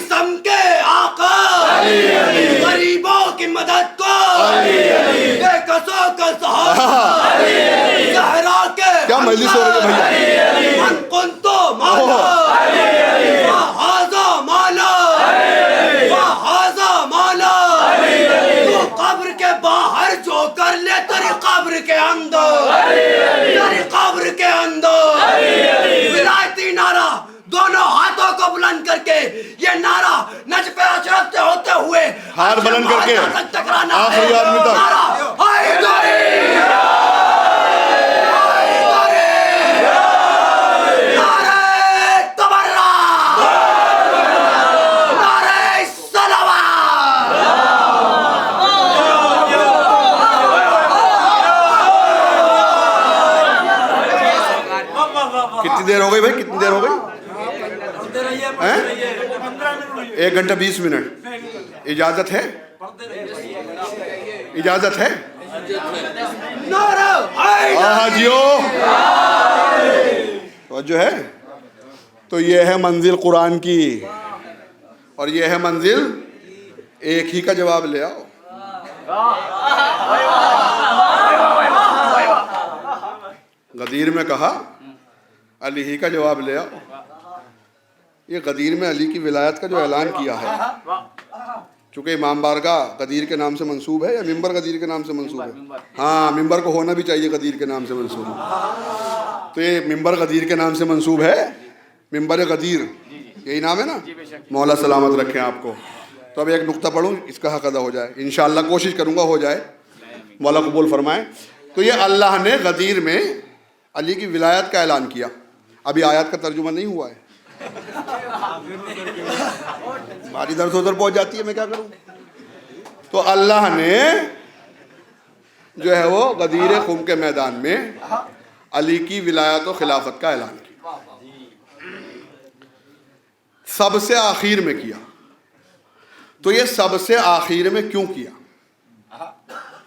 سم کے آقا غریبوں کی مدد کو بے کسوں کا سہارا زہرا کے کیا مجلس ہو رہی ہے بھیا؟ من کنتو مولا وہذا مولا وہذا مولا۔ تو قبر کے باہر جو کر لے تیری قبر کے اندر، تیری قبر کے اندر ولایتی نعرہ دونوں ہاتھوں کو بلند کر کے، یہ نعرہ نجف اشرف سے ہوتے ہوئے ہاتھ بلند کر کے آخری آدمی تک نعرہ حیدری کتنی دیر ہو گئی بھائی؟ کتنی دیر ہو گئی؟ 1 گھنٹہ 20 منٹ۔ اجازت ہے؟ اجازت ہے؟ جیو جو ہے تو یہ ہے منزل قرآن کی، اور یہ ہے منزل ایک ہی کا جواب لے آؤ۔ غدیر میں کہا علی ہی کا جواب لے آؤ۔ یہ غدیر میں علی کی ولایت کا جو اعلان کیا ہے، چونکہ امام بارگاہ غدیر کے نام سے منسوب ہے، یا ممبر غدیر کے نام سے منسوب ہے؟ ہاں، ممبر کو ہونا بھی چاہیے غدیر کے نام سے منسوب ہے، تو یہ ممبر غدیر کے نام سے منسوب ہے، ممبر غدیر، یہی نام ہے نا؟ مولا سلامت رکھیں آپ کو۔ تو اب ایک نقطہ پڑھوں، اس کا حق ادا ہو جائے انشاءاللہ، کوشش کروں گا ہو جائے، مولا قبول فرمائے۔ تو یہ اللہ نے غدیر میں علی کی ولایت کا اعلان کیا۔ ابھی آیات کا ترجمہ نہیں ہوا ہے، بات ادھر سے ادھر پہنچ جاتی ہے، میں کیا کروں؟ تو اللہ نے جو ہے وہ غدیر خم کے میدان میں علی کی ولایت و خلافت کا اعلان کیا، سب سے آخر میں کیا۔ تو یہ سب سے آخر میں کیوں کیا؟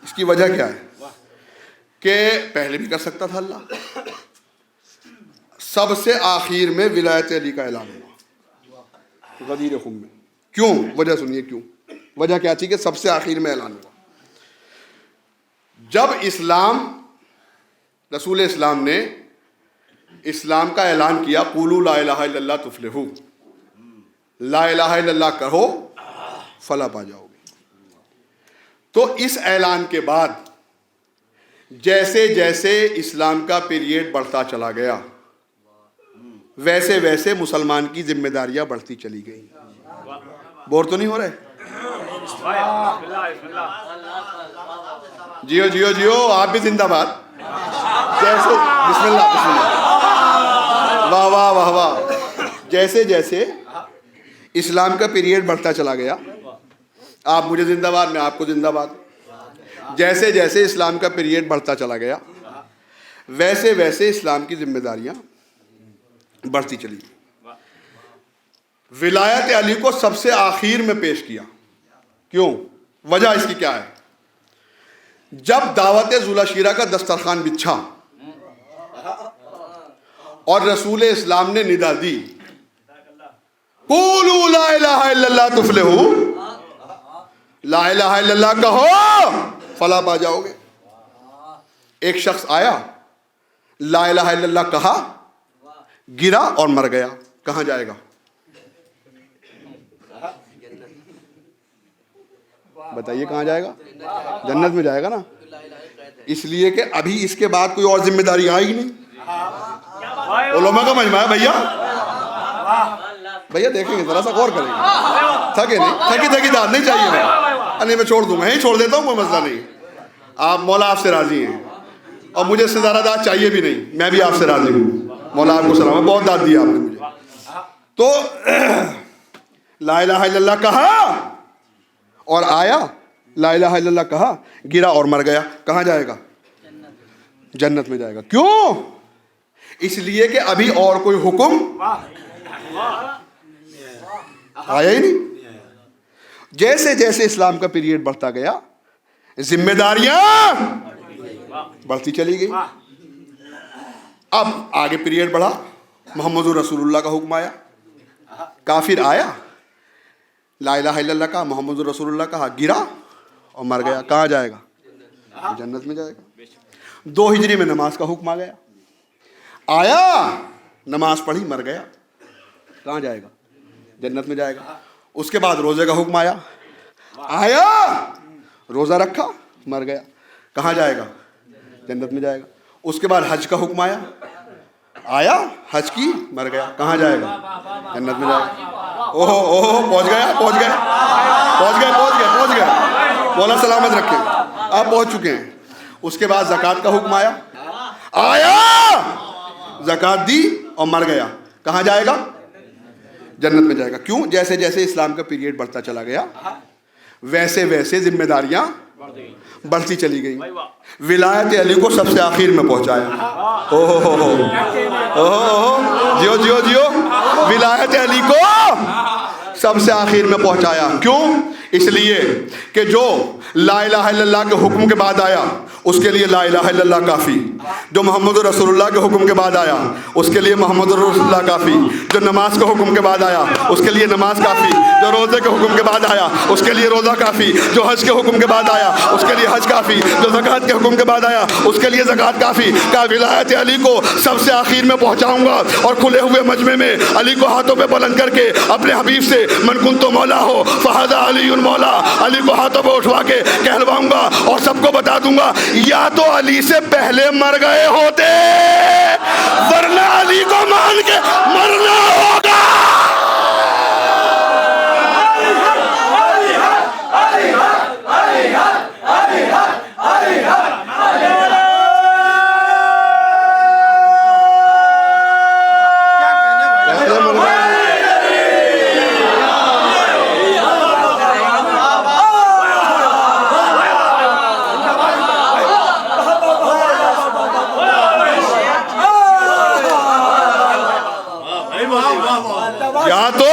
اس کی وجہ کیا ہے؟ کہ پہلے بھی کر سکتا تھا اللہ، سب سے آخر میں ولایت علی کا اعلان ہوا غدیر خم میں۔ کیوں؟ وجہ سنیے کیوں، وجہ کیا تھی کہ سب سے آخر میں اعلان ہوا؟ جب اسلام، رسول اسلام نے اسلام کا اعلان کیا، قولوا لا الہ الا اللہ تفلحوا، لا الہ الا اللہ کہو فلاح پا جاؤ گے۔ تو اس اعلان کے بعد جیسے جیسے اسلام کا پیریڈ بڑھتا چلا گیا، ویسے ویسے مسلمان کی ذمہ داریاں بڑھتی چلی گئیں. بور تو نہیں ہو رہے؟ جیو جیو جیو، آپ بھی زندہ باد. جیسے بسم اللہ بسم اللہ، واہ واہ واہ واہ. جیسے جیسے اسلام کا پیریڈ بڑھتا چلا گیا، آپ مجھے زندہ باد، میں آپ کو زندہ باد. جیسے جیسے اسلام کا پیریڈ بڑھتا چلا گیا ویسے ویسے اسلام کی ذمہ داریاں بڑھتی چلی گئی. ولایت علی کو سب سے آخر میں پیش کیا. کیوں؟ وجہ اس کی کیا ہے؟ جب دعوت ذوالعشیرہ کا دسترخوان بچھا اور رسول اسلام نے ندا دی، قولوا لا الہ الا اللہ تفلحوا، لا الہ الا اللہ کہو فلاح پا جاؤ گے. ایک شخص آیا، لا الہ الا اللہ کہا، گرا اور مر گیا، کہاں جائے گا؟ بتائیے کہاں جائے گا؟ جنت میں جائے گا نا. اس لیے کہ ابھی اس کے بعد کوئی اور ذمہ داری آئے گی نہیں. علماء کا مجمع ہے بھیا. بھیا دیکھیں گے، ذرا سا غور کریں گے. تھکے نہیں، تھکی داد نہیں چاہیے. نہیں میں چھوڑ دوں گا، یہیں چھوڑ دیتا ہوں، کوئی مسئلہ نہیں. آپ مولا آپ سے راضی ہیں اور مجھے اس سے زیادہ داد چاہیے بھی نہیں. میں بھی آپ سے راضی ہوں. مولا آپ کو سلام، بہت داد دی آپ نے مجھے. تو لا الہ الا اللہ کہا اور آیا، لا الہ الا اللہ کہا، گرا اور مر گیا، کہاں جائے گا؟ جنت میں جائے گا. کیوں؟ اس لیے کہ ابھی اور کوئی حکم آیا ہی نہیں. جیسے جیسے اسلام کا پیریڈ بڑھتا گیا ذمہ داریاں بڑھتی چلی گئی. اب آگے پیریڈ بڑھا، محمد رسول اللہ کا حکم آیا. کافر آیا، لا الہ الا اللہ کہا، محمد رسول اللہ کہا، گرا اور مر گیا، کہاں جائے گا؟ جنت میں جائے گا. 2 ہجری میں نماز کا حکم آ گیا. آیا، نماز پڑھی، مر گیا، کہاں جائے گا؟ جنت میں جائے گا. اس کے بعد روزے کا حکم آیا. آیا، روزہ رکھا، مر گیا، کہاں جائے گا؟ جنت میں جائے گا. اس کے بعد حج کا حکم آیا. آیا، حج کی، مر گیا، کہاں جائے گا؟ جنت میں جائے گا. اوہو اوہو، پہنچ گئے. مولا سلامت رکھے، آپ پہنچ چکے ہیں. اس کے بعد زکوٰۃ کا حکم آیا. آیا، زکوٰۃ دی اور مر گیا، کہاں جائے گا؟ جنت میں جائے گا. کیوں؟ جیسے جیسے اسلام کا پیریڈ بڑھتا چلا گیا ویسے ویسے ذمہ داریاں بڑھتی چلی گئی. ولایت علی کو سب سے آخر میں پہنچایا. جیو جیو جیو، ولایت علی کو سب سے آخر میں پہنچایا. کیوں؟ اس لیے کہ جو لا الہ الا اللہ کے حکم کے بعد آیا اس کے لیے لا الہ الا اللہ کافی. جو محمد رسول اللہ کے حکم کے بعد آیا اس کے لیے محمد رسول اللہ کافی. جو نماز کے حکم کے بعد آیا اس کے لیے نماز کافی. جو روزے کے حکم کے بعد آیا اس کے لیے روزہ کافی. جو حج کے حکم کے بعد آیا اس کے لیے حج کافی. جو زکوٰۃ کے حکم کے بعد آیا اس کے لیے زکوٰۃ کافی. کہ ولایت علی کو سب سے آخر میں پہنچاؤں گا اور کھلے ہوئے مجمع میں علی کو ہاتھوں پہ بلند کر کے اپنے حبیب سے من کنت مولا ہو فہذا علی مولا، علی کو ہاتھوں پہ اٹھوا کے کہلواؤں گا اور سب کو بتا دوں گا یا تو علی سے پہلے مر گئے ہوتے ورنہ علی کو مان کے مرنا ہوگا. یا تو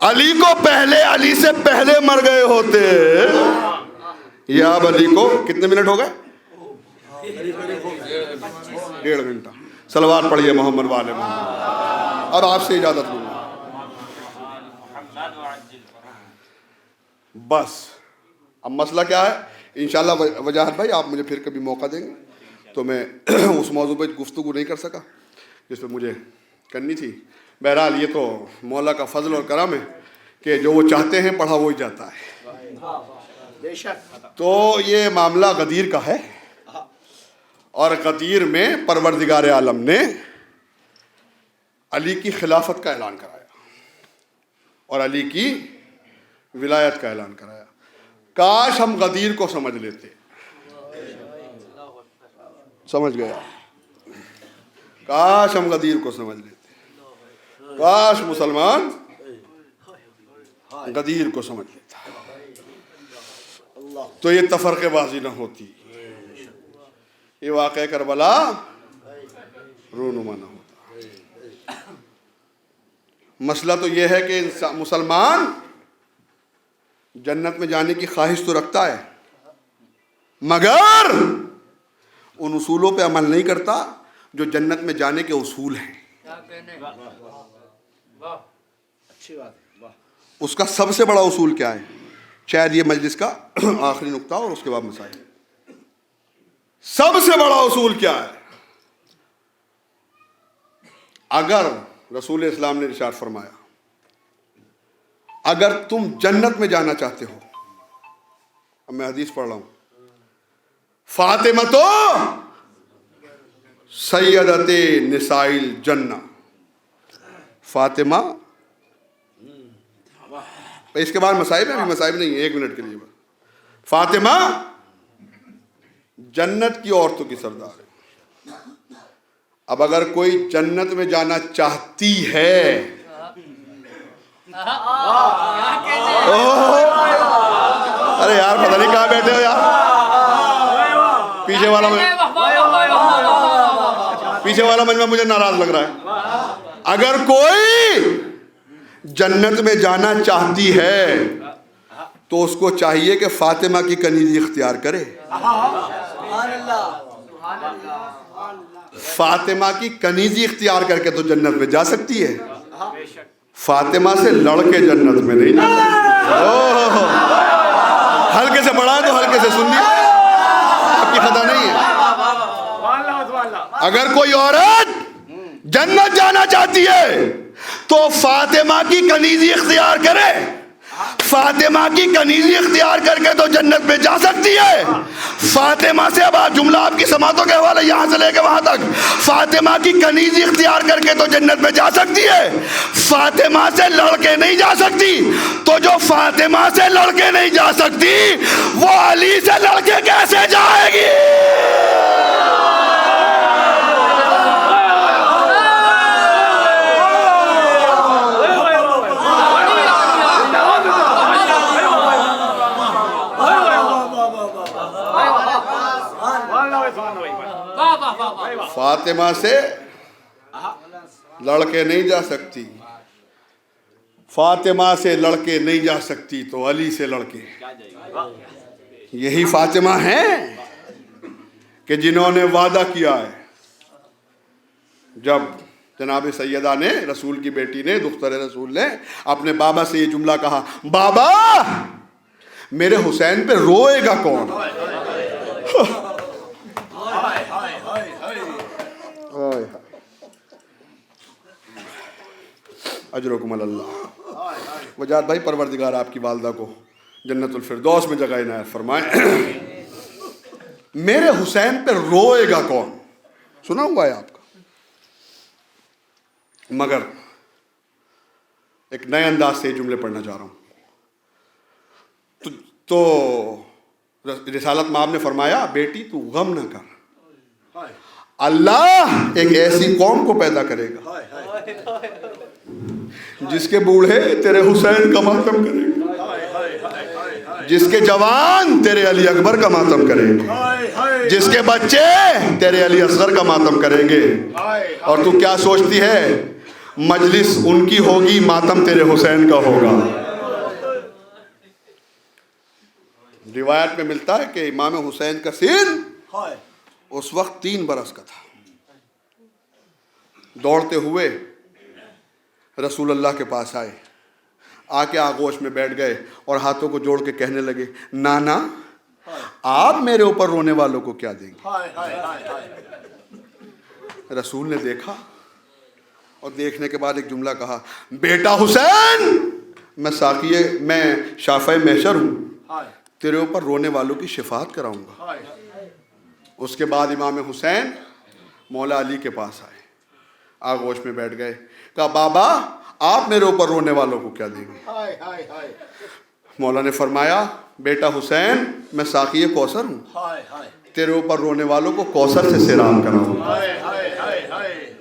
علی کو پہلے، علی سے پہلے مر گئے ہوتے، یا اب علی کو کتنے منٹ ہو گئے؟ 1.5 گھنٹہ. صلوات پڑھیے محمد والے محمد. اب آپ سے اجازت لوں گا. بس اب مسئلہ کیا ہے انشاءاللہ وجاہت بھائی آپ مجھے پھر کبھی موقع دیں گے تو میں اس موضوع پہ گفتگو نہیں کر سکا جس پہ مجھے کرنی تھی. بہرحال یہ تو مولا کا فضل اور کرم ہے کہ جو وہ چاہتے ہیں پڑھا وہی جاتا ہے. تو یہ معاملہ غدیر کا ہے اور غدیر میں پروردگار عالم نے علی کی خلافت کا اعلان کرایا اور علی کی ولایت کا اعلان کرایا. کاش ہم غدیر کو سمجھ لیتے. سمجھ گیا؟ کاش ہم غدیر کو سمجھ لیتے. کاش مسلمان غدیر کو سمجھ لیتا تو یہ تفرقے بازی نہ ہوتی، یہ واقعہ کربلا رونما نہ ہوتا. مسئلہ تو یہ ہے کہ مسلمان جنت میں جانے کی خواہش تو رکھتا ہے مگر ان اصولوں پہ عمل نہیں کرتا جو جنت میں جانے کے اصول ہیں. اس کا سب سے بڑا اصول کیا ہے؟ شاید یہ مجلس کا آخری نقطہ اور اس کے بعد مسائل. سب سے بڑا اصول کیا ہے؟ اگر رسول اسلام نے ارشاد فرمایا اگر تم جنت میں جانا چاہتے ہو، اب میں حدیث پڑھ رہا ہوں، فاطمہ تو سیدت نساء الجنہ، فاطمہ. اس کے بعد مصائب ہے، ابھی مصائب نہیں ہے، 1 منٹ کے لیے. فاطمہ جنت کی عورتوں کی سردار ہے. اب اگر کوئی جنت میں جانا چاہتی ہے، ارے یار پتہ نہیں کہاں بیٹھے ہو یار، پیچھے والا مجمع مجھے ناراض لگ رہا ہے. اگر کوئی جنت میں جانا چاہتی ہے تو اس کو چاہیے کہ فاطمہ کی کنیزی اختیار کرے. فاطمہ کی کنیزی اختیار کر کے تو جنت میں جا سکتی ہے، فاطمہ سے لڑ کے جنت میں نہیں جا سکتی. ہلکے سے پڑھا تو ہلکے سے سن لیا، آپ کی خطا نہیں ہے. اگر کوئی عورت جنت جانا چاہتی ہے تو فاطمہ کی کنیزی اختیار کرے، فاطمہ کی کنیزی اختیار کر کے تو جنت میں جا سکتی ہے. فاطمہ سے، اب جملہ آپ کی سماعتوں کے حوالے یہاں سے لے کے وہاں تک، فاطمہ کی کنیزی اختیار کر کے تو جنت میں جا سکتی ہے، فاطمہ سے لڑ کے نہیں جا سکتی. تو جو فاطمہ سے لڑ کے نہیں جا سکتی وہ علی سے لڑ کے کیسے جائے گی؟ فاطمہ سے لڑ کے نہیں جا سکتی، فاطمہ سے لڑ کے نہیں جا سکتی تو علی سے لڑ کے. یہی فاطمہ ہیں کہ جنہوں نے وعدہ کیا ہے. جب جناب سیدہ نے، رسول کی بیٹی نے، دختر رسول نے اپنے بابا سے یہ جملہ کہا، بابا میرے حسین پہ روئے گا کون؟ اجرکم اللہ. وجاد بھائی، پروردگار آپ کی والدہ کو جنت الفردوس میں جگہ عنایت فرمائے. میرے حسین پہ روئے گا کون؟ سنا ہوا ہے آپ کا. مگر ایک نئے انداز سے جملے پڑھنا چاہ رہا ہوں. تو رسالت مآب نے فرمایا، بیٹی تو غم نہ کر، اللہ ایک ایسی قوم کو پیدا کرے گا جس کے بوڑھے تیرے حسین کا ماتم کریں گے، جس کے جوان تیرے علی اکبر کا ماتم کریں گے، جس کے بچے تیرے علی اصغر کا ماتم کریں گے. اور تو کیا سوچتی ہے؟ مجلس ان کی ہوگی، ماتم تیرے حسین کا ہوگا. روایت میں ملتا ہے کہ امام حسین کا سن اس وقت 3 برس کا تھا. دوڑتے ہوئے رسول اللہ کے پاس آئے، آ کے آغوش میں بیٹھ گئے اور ہاتھوں کو جوڑ کے کہنے لگے، نانا آپ میرے اوپر رونے والوں کو کیا دیں گے؟ رسول نے دیکھا اور دیکھنے کے بعد ایک جملہ کہا، بیٹا حسین میں شافع محشر ہوں، تیرے اوپر رونے والوں کی شفاعت کراؤں گا. اس کے بعد امام حسین مولا علی کے پاس آئے، آغوش میں بیٹھ گئے. کہا بابا آپ میرے اوپر رونے والوں کو کیا دیں گے؟ ہائے ہائے ہائے مولا نے فرمایا بیٹا حسین میں ساقی کوثر ہوں، ہائے ہائے تیرے اوپر رونے والوں کو کوثر سے سیراب کراؤں۔ ہائے ہائے ہائے ہائے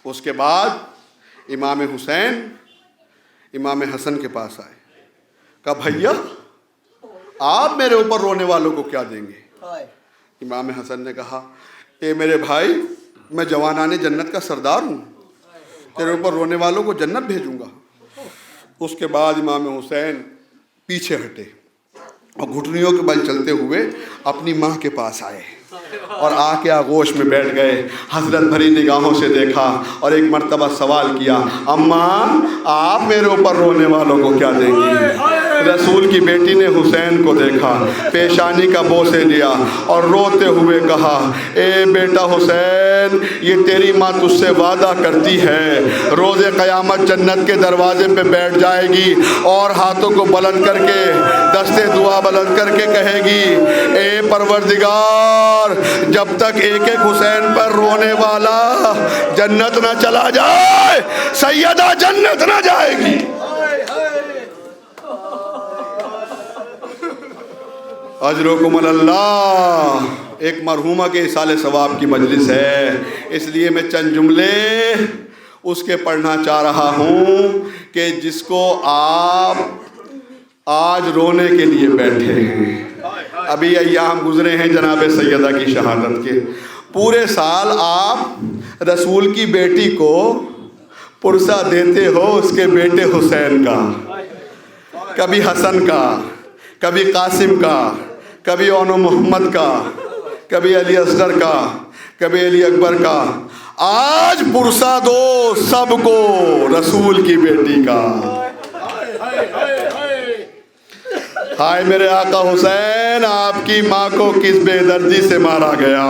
اس کے بعد امام حسین امام حسن کے پاس آئے، کہا بھیا آپ میرے اوپر رونے والوں کو کیا دیں گے؟ امام حسن نے کہا اے میرے بھائی میں جوانان جنت کا سردار ہوں، تیرے اوپر رونے والوں کو جنت بھیجوں گا۔ اس کے بعد امام حسین پیچھے ہٹے اور گھٹنیوں کے بل چلتے ہوئے اپنی ماں کے پاس آئے اور آ کے آغوش میں بیٹھ گئے، حسرت بھری نگاہوں سے دیکھا اور ایک مرتبہ سوال کیا اماں آپ میرے اوپر رونے والوں کو کیا دیں گی؟ رسول کی بیٹی نے حسین کو دیکھا، پیشانی کا بوسے لیا اور روتے ہوئے کہا اے بیٹا حسین یہ تیری ماں تجھ سے وعدہ کرتی ہے روز قیامت جنت کے دروازے پہ بیٹھ جائے گی اور ہاتھوں کو بلند کر کے دستے دعا بلند کر کے کہے گی اے پروردگار جب تک ایک ایک حسین پر رونے والا جنت نہ چلا جائے سیدہ جنت نہ جائے گی۔ اجرکم اللہ۔ ایک مرحومہ کے اصال ثواب کی مجلس ہے، اس لیے میں چند جملے اس کے پڑھنا چاہ رہا ہوں کہ جس کو آپ آج رونے کے لیے بیٹھے ہیں۔ ابھی ایام گزرے ہیں جناب سیدہ کی شہادت کے، پورے سال آپ رسول کی بیٹی کو پرسہ دیتے ہو اس کے بیٹے حسین کا، کبھی حسن کا، کبھی قاسم کا، کبھی اون محمد کا، کبھی علی اصغر کا، کبھی علی اکبر کا، آج پرسہ دو سب کو رسول کی بیٹی کا۔ ہائے میرے آقا حسین آپ کی ماں کو کس بے دردی سے مارا گیا۔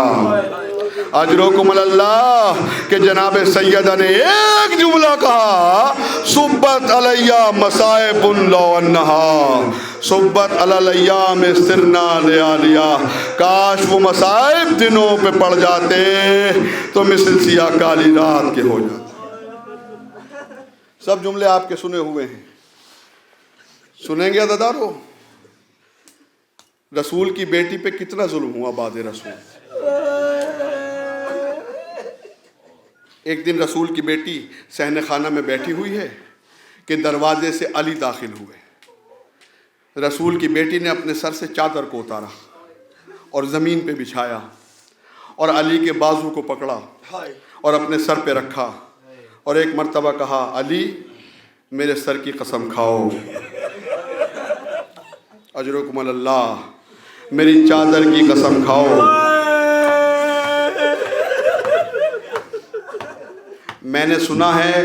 اجرکم اللہ کہ جناب سیدہ نے ایک جملہ کہا صبت علیہ مصائب لو انہا صبت علی الایام سرنا لیالیا، کاش وہ مصائب دنوں پہ پڑ جاتے تو مثل سیاہ کالی رات کے ہو جاتے۔ سب جملے آپ کے سنے ہوئے ہیں، سنیں گے عزیزانو؟ رسول کی بیٹی پہ کتنا ظلم ہوا بعد رسول۔ ایک دن رسول کی بیٹی صحن خانہ میں بیٹھی ہوئی ہے کہ دروازے سے علی داخل ہوئے۔ رسول کی بیٹی نے اپنے سر سے چادر کو اتارا اور زمین پہ بچھایا اور علی کے بازو کو پکڑا اور اپنے سر پہ رکھا اور ایک مرتبہ کہا علی میرے سر کی قسم کھاؤ، اجرکم اللہ میری چادر کی قسم کھاؤ، میں نے سنا ہے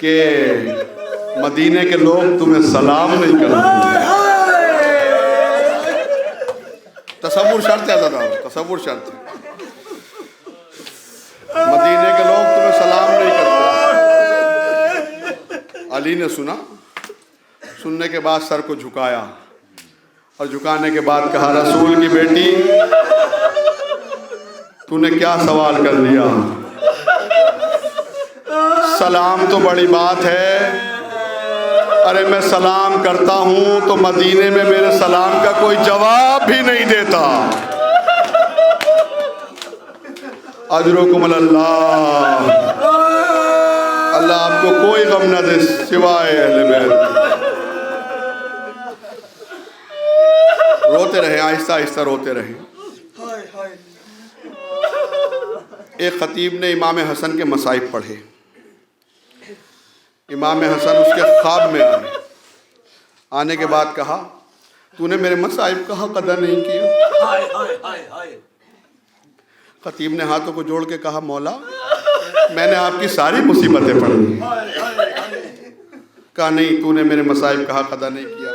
کہ مدینے کے لوگ تمہیں سلام نہیں کرتے۔ تصور شرط ہے دادا، تصور شرط ہے، مدینے کے لوگ تمہیں سلام نہیں کرتے۔ علی نے سنا، سننے کے بعد سر کو جھکایا اور جھکانے کے بعد کہا رسول کی بیٹی تو نے کیا سوال کر لیا؟ سلام تو بڑی بات ہے، ارے میں سلام کرتا ہوں تو مدینے میں میرے سلام کا کوئی جواب بھی نہیں دیتا۔ اجرکم اللہ، اللہ آپ کو کوئی غم نہ دے سوائے اہل بیت۔ روتے رہے، آہستہ آہستہ روتے رہے۔ ایک خطیب نے امام حسن کے مصائب پڑھے، امام حسن اس کے خواب میں آئے، آنے کے بعد کہا تو نے میرے مصائب کا حق ادا نہیں کیا۔ خطیب نے ہاتھوں کو جوڑ کے کہا مولا میں نے آپ کی ساری مصیبتیں پڑھی۔ کہا نہیں تو نے میرے مصائب کا حق ادا نہیں کیا۔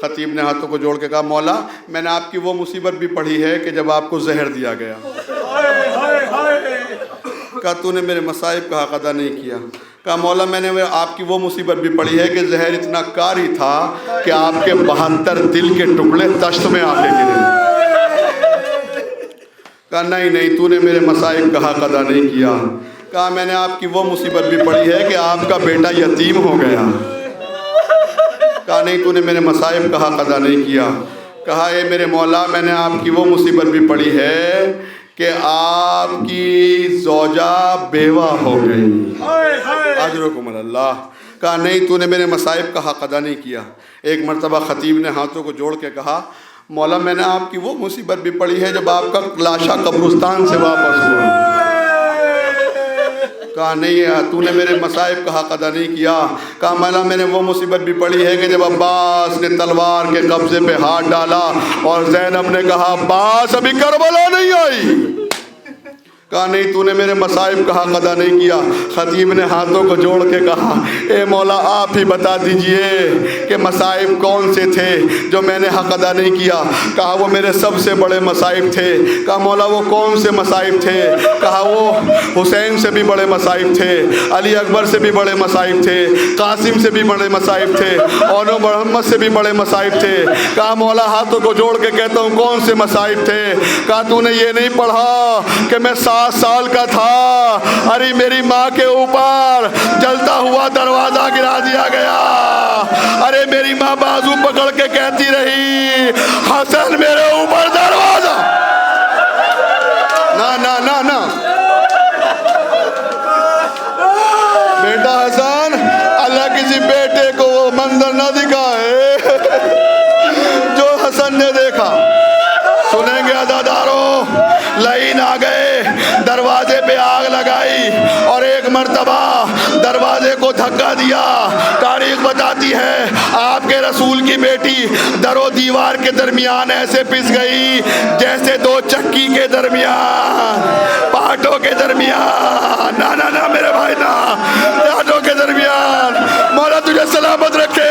خطیب نے ہاتھوں کو جوڑ کے کہا مولا میں نے آپ کی وہ مصیبت بھی پڑھی ہے کہ جب آپ کو زہر دیا گیا۔ کہا تو نے میرے مصائب کا حق ادا نہیں کیا۔ کہا مولا میں نے آپ کی وہ مصیبت بھی پڑھی ہے کہ زہر اتنا کاری تھا کہ آپ کے 72 دل کے ٹکڑے تشت میں آ کے گرے۔ کہا نہیں تو نے میرے مصائب کا حق ادا نہیں کیا۔ کہا میں نے آپ کی وہ مصیبت بھی پڑھی ہے کہ آپ کا بیٹا یتیم ہو گیا. کہا نہیں تو نے میرے مصائب کہا قضا نہیں کیا. کہا اے میرے مولا میں نے آپ کی وہ مصیبت بھی پڑھی ہے کہ آپ کی زوجہ بیوہ ہو گئی. اجرکم اللہ. کہا نہیں تو نے میرے مصائب کا حق ادا نہیں کیا. ایک مرتبہ خطیب نے ہاتھوں کو جوڑ کے کہا مولا میں نے آپ کی وہ مصیبت بھی پڑھی ہے جب آپ کا لاشا قبرستان سے واپس ہوا. کہا نہیں تو نے میرے مصائب کا حق ادا نہیں کیا. کہا مولا میں نے وہ مصیبت بھی پڑھی ہے کہ جب عباس نے تلوار کے قبضے پہ ہاتھ ڈالا اور زینب نے کہا عباس ابھی کربلا نہیں آئی. کہا نہیں تو نے میرے مصائب کا حق ادا نہیں کیا. خطیب نے ہاتھوں کو جوڑ کے کہا اے مولا آپ ہی بتا دیجئے کہ مصائب کون سے تھے جو میں نے حق ادا نہیں کیا. کہا وہ میرے سب سے بڑے مصائب تھے. کہا مولا وہ کون سے مصائب تھے. کہا وہ حسین سے بھی بڑے مصائب تھے, علی اکبر سے بھی بڑے مصائب تھے, قاسم سے بھی بڑے مصائب تھے, اور محمد سے بھی بڑے مصائب تھے. کہا مولا ہاتھوں کو جوڑ کے کہتا ہوں کون سے مصائب تھے. کہا تو نے یہ نہیں پڑھا کہ میں 7 سال کا تھا ارے میری ماں کے اوپر جلتا ہوا دروازہ گرا دیا گیا. ارے میری ماں بازو پکڑ کے کہتی رہی حسن میرے اوپر دروازہ. نا نا نا نا بیٹا حسن اللہ کسی بیٹے کو وہ منظر نہ دکھائے جو حسن نے دیکھا. سنیں گے عزادارو لائن آ گئے, دروازے پہ آگ لگائی اور ایک مرتبہ دروازے کو دھکا دیا. تاریخ بتاتی ہے آپ کے رسول کی بیٹی در و دیوار کے درمیان ایسے پس گئی جیسے 2 چکی کے درمیان, پاٹوں کے درمیان. نا نا نا میرے بھائی نا, پاٹوں کے درمیان. مولا تجھے سلامت رکھے.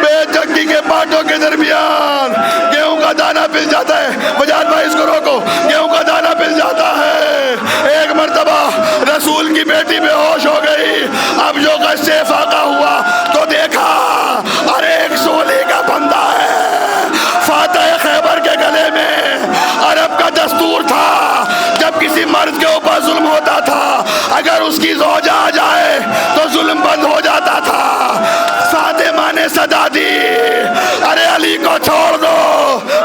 بے چکی کے پاٹوں کے درمیان گیہوں کا دانہ پس جاتا ہے. بجاد بھائی اس کو روکو. گیہوں کا دانہ پس جاتا ہے. ایک مرتبہ رسول کی بیٹی بے ہوش ہو گئی. اب جو غصے فاقہ ہوا تو دیکھا ارے ایک سولی کا بندہ ہے فاتح خیبر کے گلے میں. عرب کا دستور تھا جب کسی مرد کے اوپر ظلم ہوتا تھا اگر اس کی زوجہ آ جائے تو ظلم بند ہو جاتا تھا. فاطمہ نے صدا دی ارے علی کو چھوڑ دو.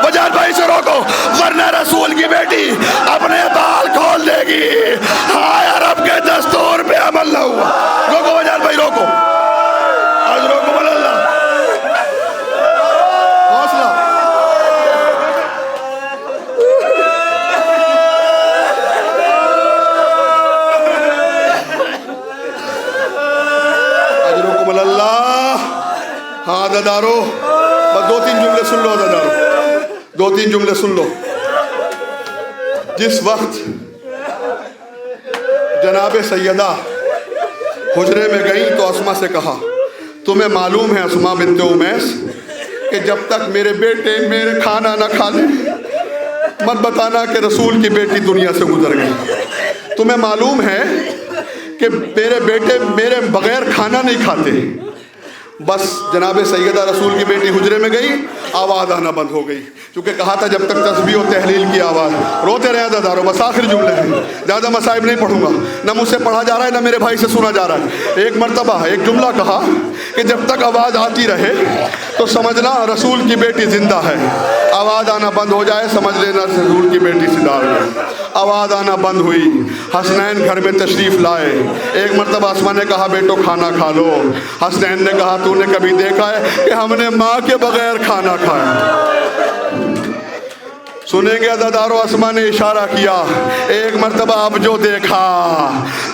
بجاد بھائی سے روکو ورنہ رسول کی بیٹی اپنے بال کھول دے گی. ہائے عرب کے دستور پہ عمل نہ ہوا. روکو بجاد بھائی روکو. آج روکو بل اللہ حوصلہ. آج روکو بل اللہ. ہاں عزادارو بس 2-3 جملے سن لو. عزادارو 2-3 جملے سن لو. جس وقت جناب سیدہ حجرے میں گئی تو اسما سے کہا تمہیں معلوم ہے اسما بنت امیس کہ جب تک میرے بیٹے میرے کھانا نہ کھا لیں مت بتانا کہ رسول کی بیٹی دنیا سے گزر گئی. تمہیں معلوم ہے کہ میرے بیٹے میرے بغیر کھانا نہیں کھاتے. بس جناب سیدہ رسول کی بیٹی حجرے میں گئی, آواز آنا بند ہو گئی کیونکہ کہا تھا جب تک تسبیح و تحلیل کی آواز. روتے رہے عزادارو بس آخر جملے ہیں, زیادہ مصائب نہیں پڑھوں گا, نہ مجھ سے پڑھا جا رہا ہے نہ میرے بھائی سے سنا جا رہا ہے. ایک مرتبہ ایک جملہ کہا کہ جب تک آواز آتی رہے تو سمجھنا رسول کی بیٹی زندہ ہے. آواز آنا بند ہو جائے سمجھ لینا رسول کی بیٹی سدار ہے. آواز آنا بند ہوئی, حسنین گھر میں تشریف لائے. ایک مرتبہ اسما نے کہا بیٹو کھانا کھا لو. حسنین نے کہا تو نے کبھی دیکھا ہے کہ ہم نے ماں کے بغیر کھانا کھایا. سنیں گے عزادارو اسما نے اشارہ کیا. ایک مرتبہ اب جو دیکھا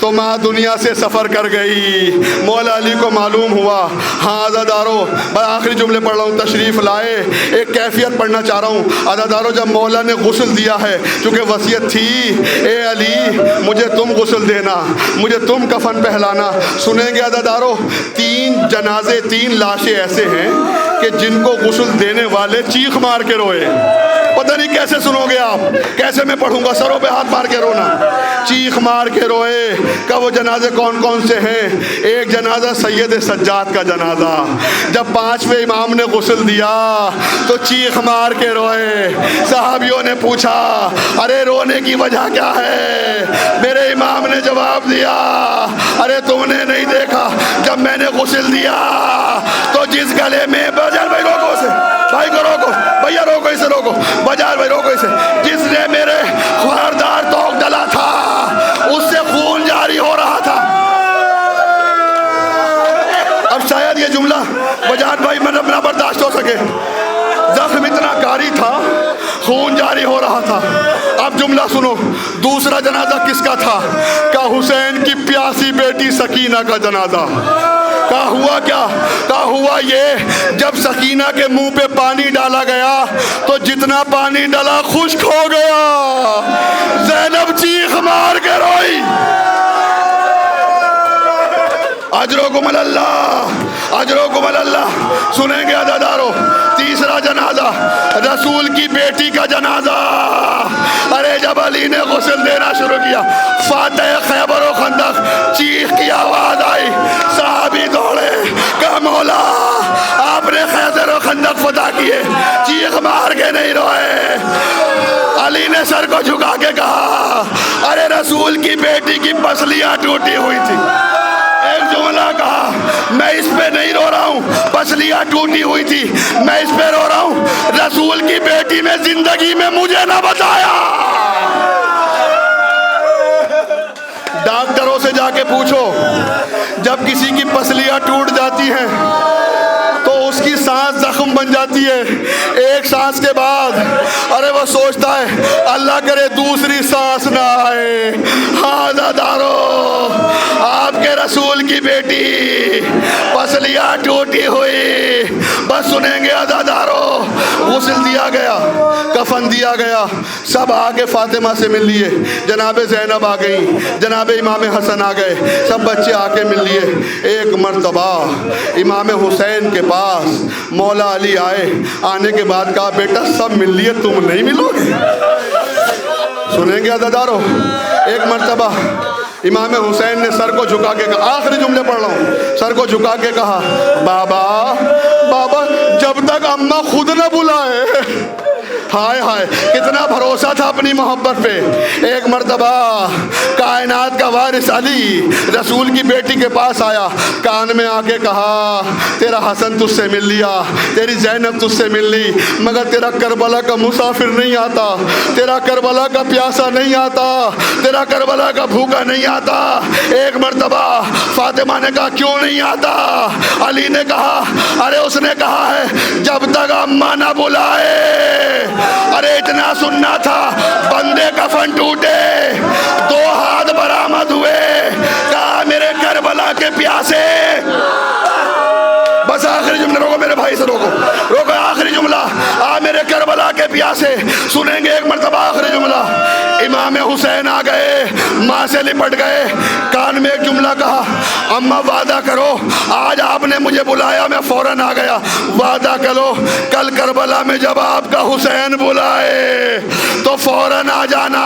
تو ماں دنیا سے سفر کر گئی. مولا علی کو معلوم ہوا. ہاں عزادارو میں آخری جملے پڑھ رہا ہوں, تشریف لائے. ایک کیفیت پڑھنا چاہ رہا ہوں عزادارو. جب مولا نے غسل دیا ہے چونکہ وصیت تھی اے علی مجھے تم غسل دینا, مجھے تم کفن پہلانا. سنیں گے عزادارو 3 جنازے 3 لاشیں ایسے ہیں کہ جن کو غسل دینے والے چیخ مار کے روئے. پتہ نہیں کیسے سنو گے آپ, کیسے میں پڑھوں گا, سروں پہ ہاتھ مار کے رونا. چیخ مار کے روئے. کہ وہ جنازے کون کون سے ہیں؟ ایک جنازہ سید سجاد کا جنازہ, جب 5ویں امام نے غسل دیا تو چیخ مار کے روئے. صحابیوں نے پوچھا ارے رونے کی وجہ کیا ہے؟ میرے امام نے جواب دیا ارے تم نے نہیں دیکھا جب میں نے غسل دیا تو جس گلے میں بجار بھائی روکو اسے, بھائی کو روکو, بھیا روکو اسے, روکو بجار بھائی روکو اسے, جس نے میرے خواردار توق ڈلا تھا اس سے خون جاری ہو رہا تھا. اب شاید یہ جملہ بجار بھائی میں نہ برداشت ہو سکے, زخم اتنا کاری تھا, خون جاری ہو رہا تھا. اب جملہ سنو, دوسرا جنازہ کس کا تھا؟ کہ حسین کی پیاسی بیٹی سکینہ کا جنازہ. کہا ہوا کیا؟ کہا ہوا یہ جب سکینہ کے منہ پہ پانی ڈالا گیا تو جتنا پانی ڈالا خشک ہو گیا. زینب چیخ مار کے روئی. اجرکم اللہ, اجرکم اللہ. سنیں گے عزادارو, تیسرا جنازہ رسول کی بیٹی کا جنازہ. ارے جب علی نے غسل دینا شروع کیا, فاتح خیبر و خندق چیخ کی آواز آئی, صحابی دوڑے. کہا مولا آپ نے خیبر و خندق فتح کیے, چیخ مار کے نہیں روئے. علی نے سر کو جھکا کے کہا ارے رسول کی بیٹی کی پسلیاں ٹوٹی ہوئی تھی. ایک جملہ کہا میں اس پہ نہیں رو رہا ہوں, پسلیاں ٹوٹی ہوئی تھی, میں اس پہ رو رہا ہوں رسول کی بیٹی میں زندگی میں مجھے نہ بتایا. ڈاکٹروں سے جا کے پوچھو, جب کسی کی پسلیاں ٹوٹ جاتی ہیں تو اس کی سانس زخم بن جاتی ہے. ایک سانس کے بعد ارے وہ سوچتا ہے اللہ کرے دوسری سانس نہ آئے. ہاں عزادارو, آپ کے رسول کی بیٹی پسلیاں ٹوٹی ہوئی. بس سنیں گے عزادارو, غسل دیا گیا, کفن دیا گیا, سب آگے فاطمہ سے مل لیے. جناب زینب آ گئی, جناب امام حسن آ گئے, سب بچے آ کے مل لیے. ایک مرتبہ امام حسین کے پاس مولا علی آئے. آنے کے بعد کہا بیٹا سب مل لیے, تم نہیں ملو گے؟ سنیں گے عزادارو, ایک مرتبہ امام حسین نے سر کو جھکا کے کہا, آخری جملے پڑھ رہا ہوں, سر کو جھکا کے کہا بابا بابا جب تک اماں خود نہ بلائے. ہائے ہائے کتنا بھروسہ تھا اپنی محبت پہ. ایک مرتبہ کائنات کا وارث علی رسول کی بیٹی کے پاس آیا, کان میں آ کے کہا تیرا حسن تجھ سے مل لیا, تیری زینب تجھ سے مل لی, مگر تیرا کربلا کا مسافر نہیں آتا, تیرا کربلا کا پیاسا نہیں آتا, تیرا کربلا کا بھوکا نہیں آتا. ایک مرتبہ فاطمہ نے کہا کیوں نہیں آتا؟ علی نے کہا ارے اس نے کہا ہے جب تک اماں نہ بلائے. ارے اتنا سننا تھا, بندے کفن ٹوٹے, 2 ہاتھ برآمد ہوئے, کہا میرے کربلا کے پیاسے. بس آخری جملہ, روکو میرے بھائی سے, روکو روکو, آخری جملہ, آ میرے کربلا کے پیاسے. سنیں گے ایک مرتبہ آخری جملہ. امام حسین آ گئے, ماں سے لپٹ گئے, کان میں ایک جملہ کہا اماں وعدہ کرو آج آپ نے مجھے بلایا میں فوراً آ گیا, وعدہ کرو کل کربلا میں جب آپ کا حسین بلائے تو فوراً آ جانا.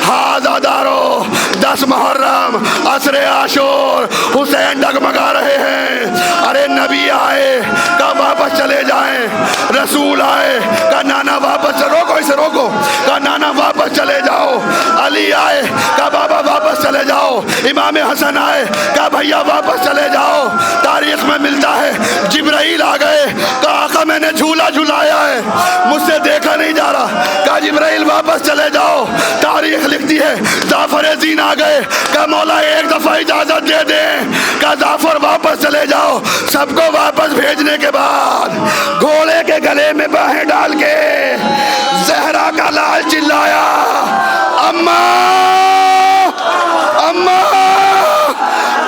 ہاں عزادارو, 10 محرم عصر عاشور, حسین ڈگمگا رہے ہیں. ارے نبی آئے کہا واپس چلے جائیں, رسول آئے کہا نانا واپس, روکو اسے روکو, کہا نانا واپس چلے جاؤ. علی آئے کہا بابا واپس چلے جاؤ. امام حسن آئے کہا بھیا واپس چلے جاؤ. تاریخ میں ملتا ہے جبرائیل آ گئے, کہا آقا میں نے جھولا جھلایا ہے مجھ سے دیکھا نہیں جا رہا, کہا جبرائیل واپس چلے جاؤ. تاریخ لکھتی ہے جعفر زین آ گئے, کہا مولا ایک دفعہ اجازت دے دیں, کہا جعفر واپس چلے جاؤ. سب کو واپس بھیجنے کے بعد گھوڑے کے گلے میں باہیں ڈال کے زہرا کا لال چلایا اماں اماں.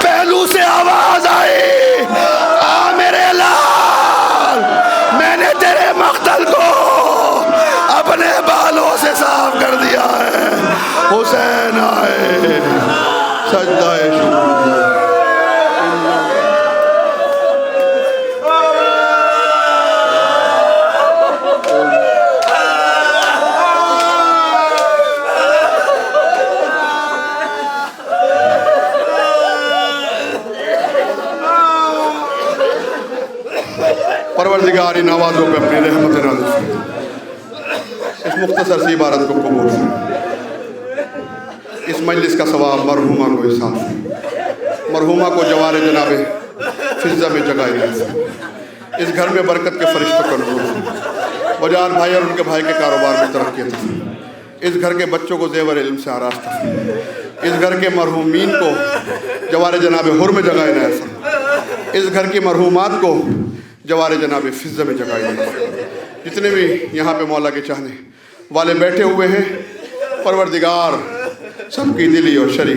پہلو سے آواز آئی آ میرے لال, میں نے تیرے مقتل کو اپنے بالوں سے صاف کر دیا ہے. حسین آئے, سجدہ شکر. پروردگار ان آوازوں پہ اپنی رحمت نازل فرما۔ اس مختصر سی عبارت کو قبول فرما۔ اس مجلس کا ثواب مرحومہ کو احسان فرما۔ مرحومہ کو جوار جناب فضہ میں جگہ عنایت فرما۔ اس گھر میں برکت کے فرشتوں کو نزول فرما۔ بجار بھائی اور ان کے بھائی کے کاروبار میں ترقی عطا فرما۔ اس گھر کے بچوں کو زیور علم سے آراستہ فرما۔ اس گھر کے مرحومین کو جوار جناب حر میں جگہ عنایت فرما۔ اس گھر کی مرحومات کو جوار جناب فضہ میں جگہ عنایت فرما۔ جتنے بھی یہاں پہ مولا کے چاہنے والے بیٹھے ہوئے ہیں، پروردگار سب کی دلی اور شرعی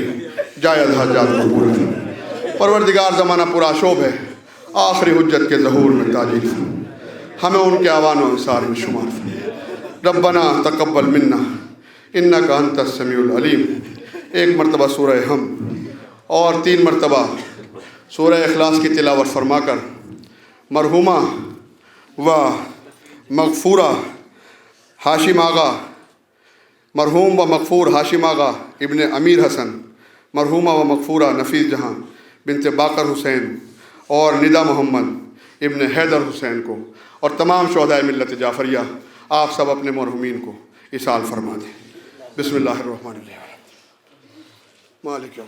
جائز حاجات کو پورا فرما۔ پروردگار زمانہ پورا شوب ہے، آخری حجت کے ظہور میں تاجیل فرما۔ ہمیں ان کے آوان و انصار میں شمار فرما۔ ربنا تقبل منا انک انت السمیع العلیم۔ ایک مرتبہ سورہ ہم اور 3 مرتبہ سورہ اخلاص کی تلاوت فرما کر مرحومہ و مغفورہ ہاشم آغا، مرحوم و مغفور ہاشم آغا ابن امیر حسن، مرحومہ و مغفورہ نفیس جہاں بنت باقر حسین اور ندا محمد ابن حیدر حسین کو اور تمام شہدائے ملت جعفریہ، آپ سب اپنے مرحومین کو اصال فرما دیں۔ بسم اللہ الرحمن الرحیم۔ مالک یوم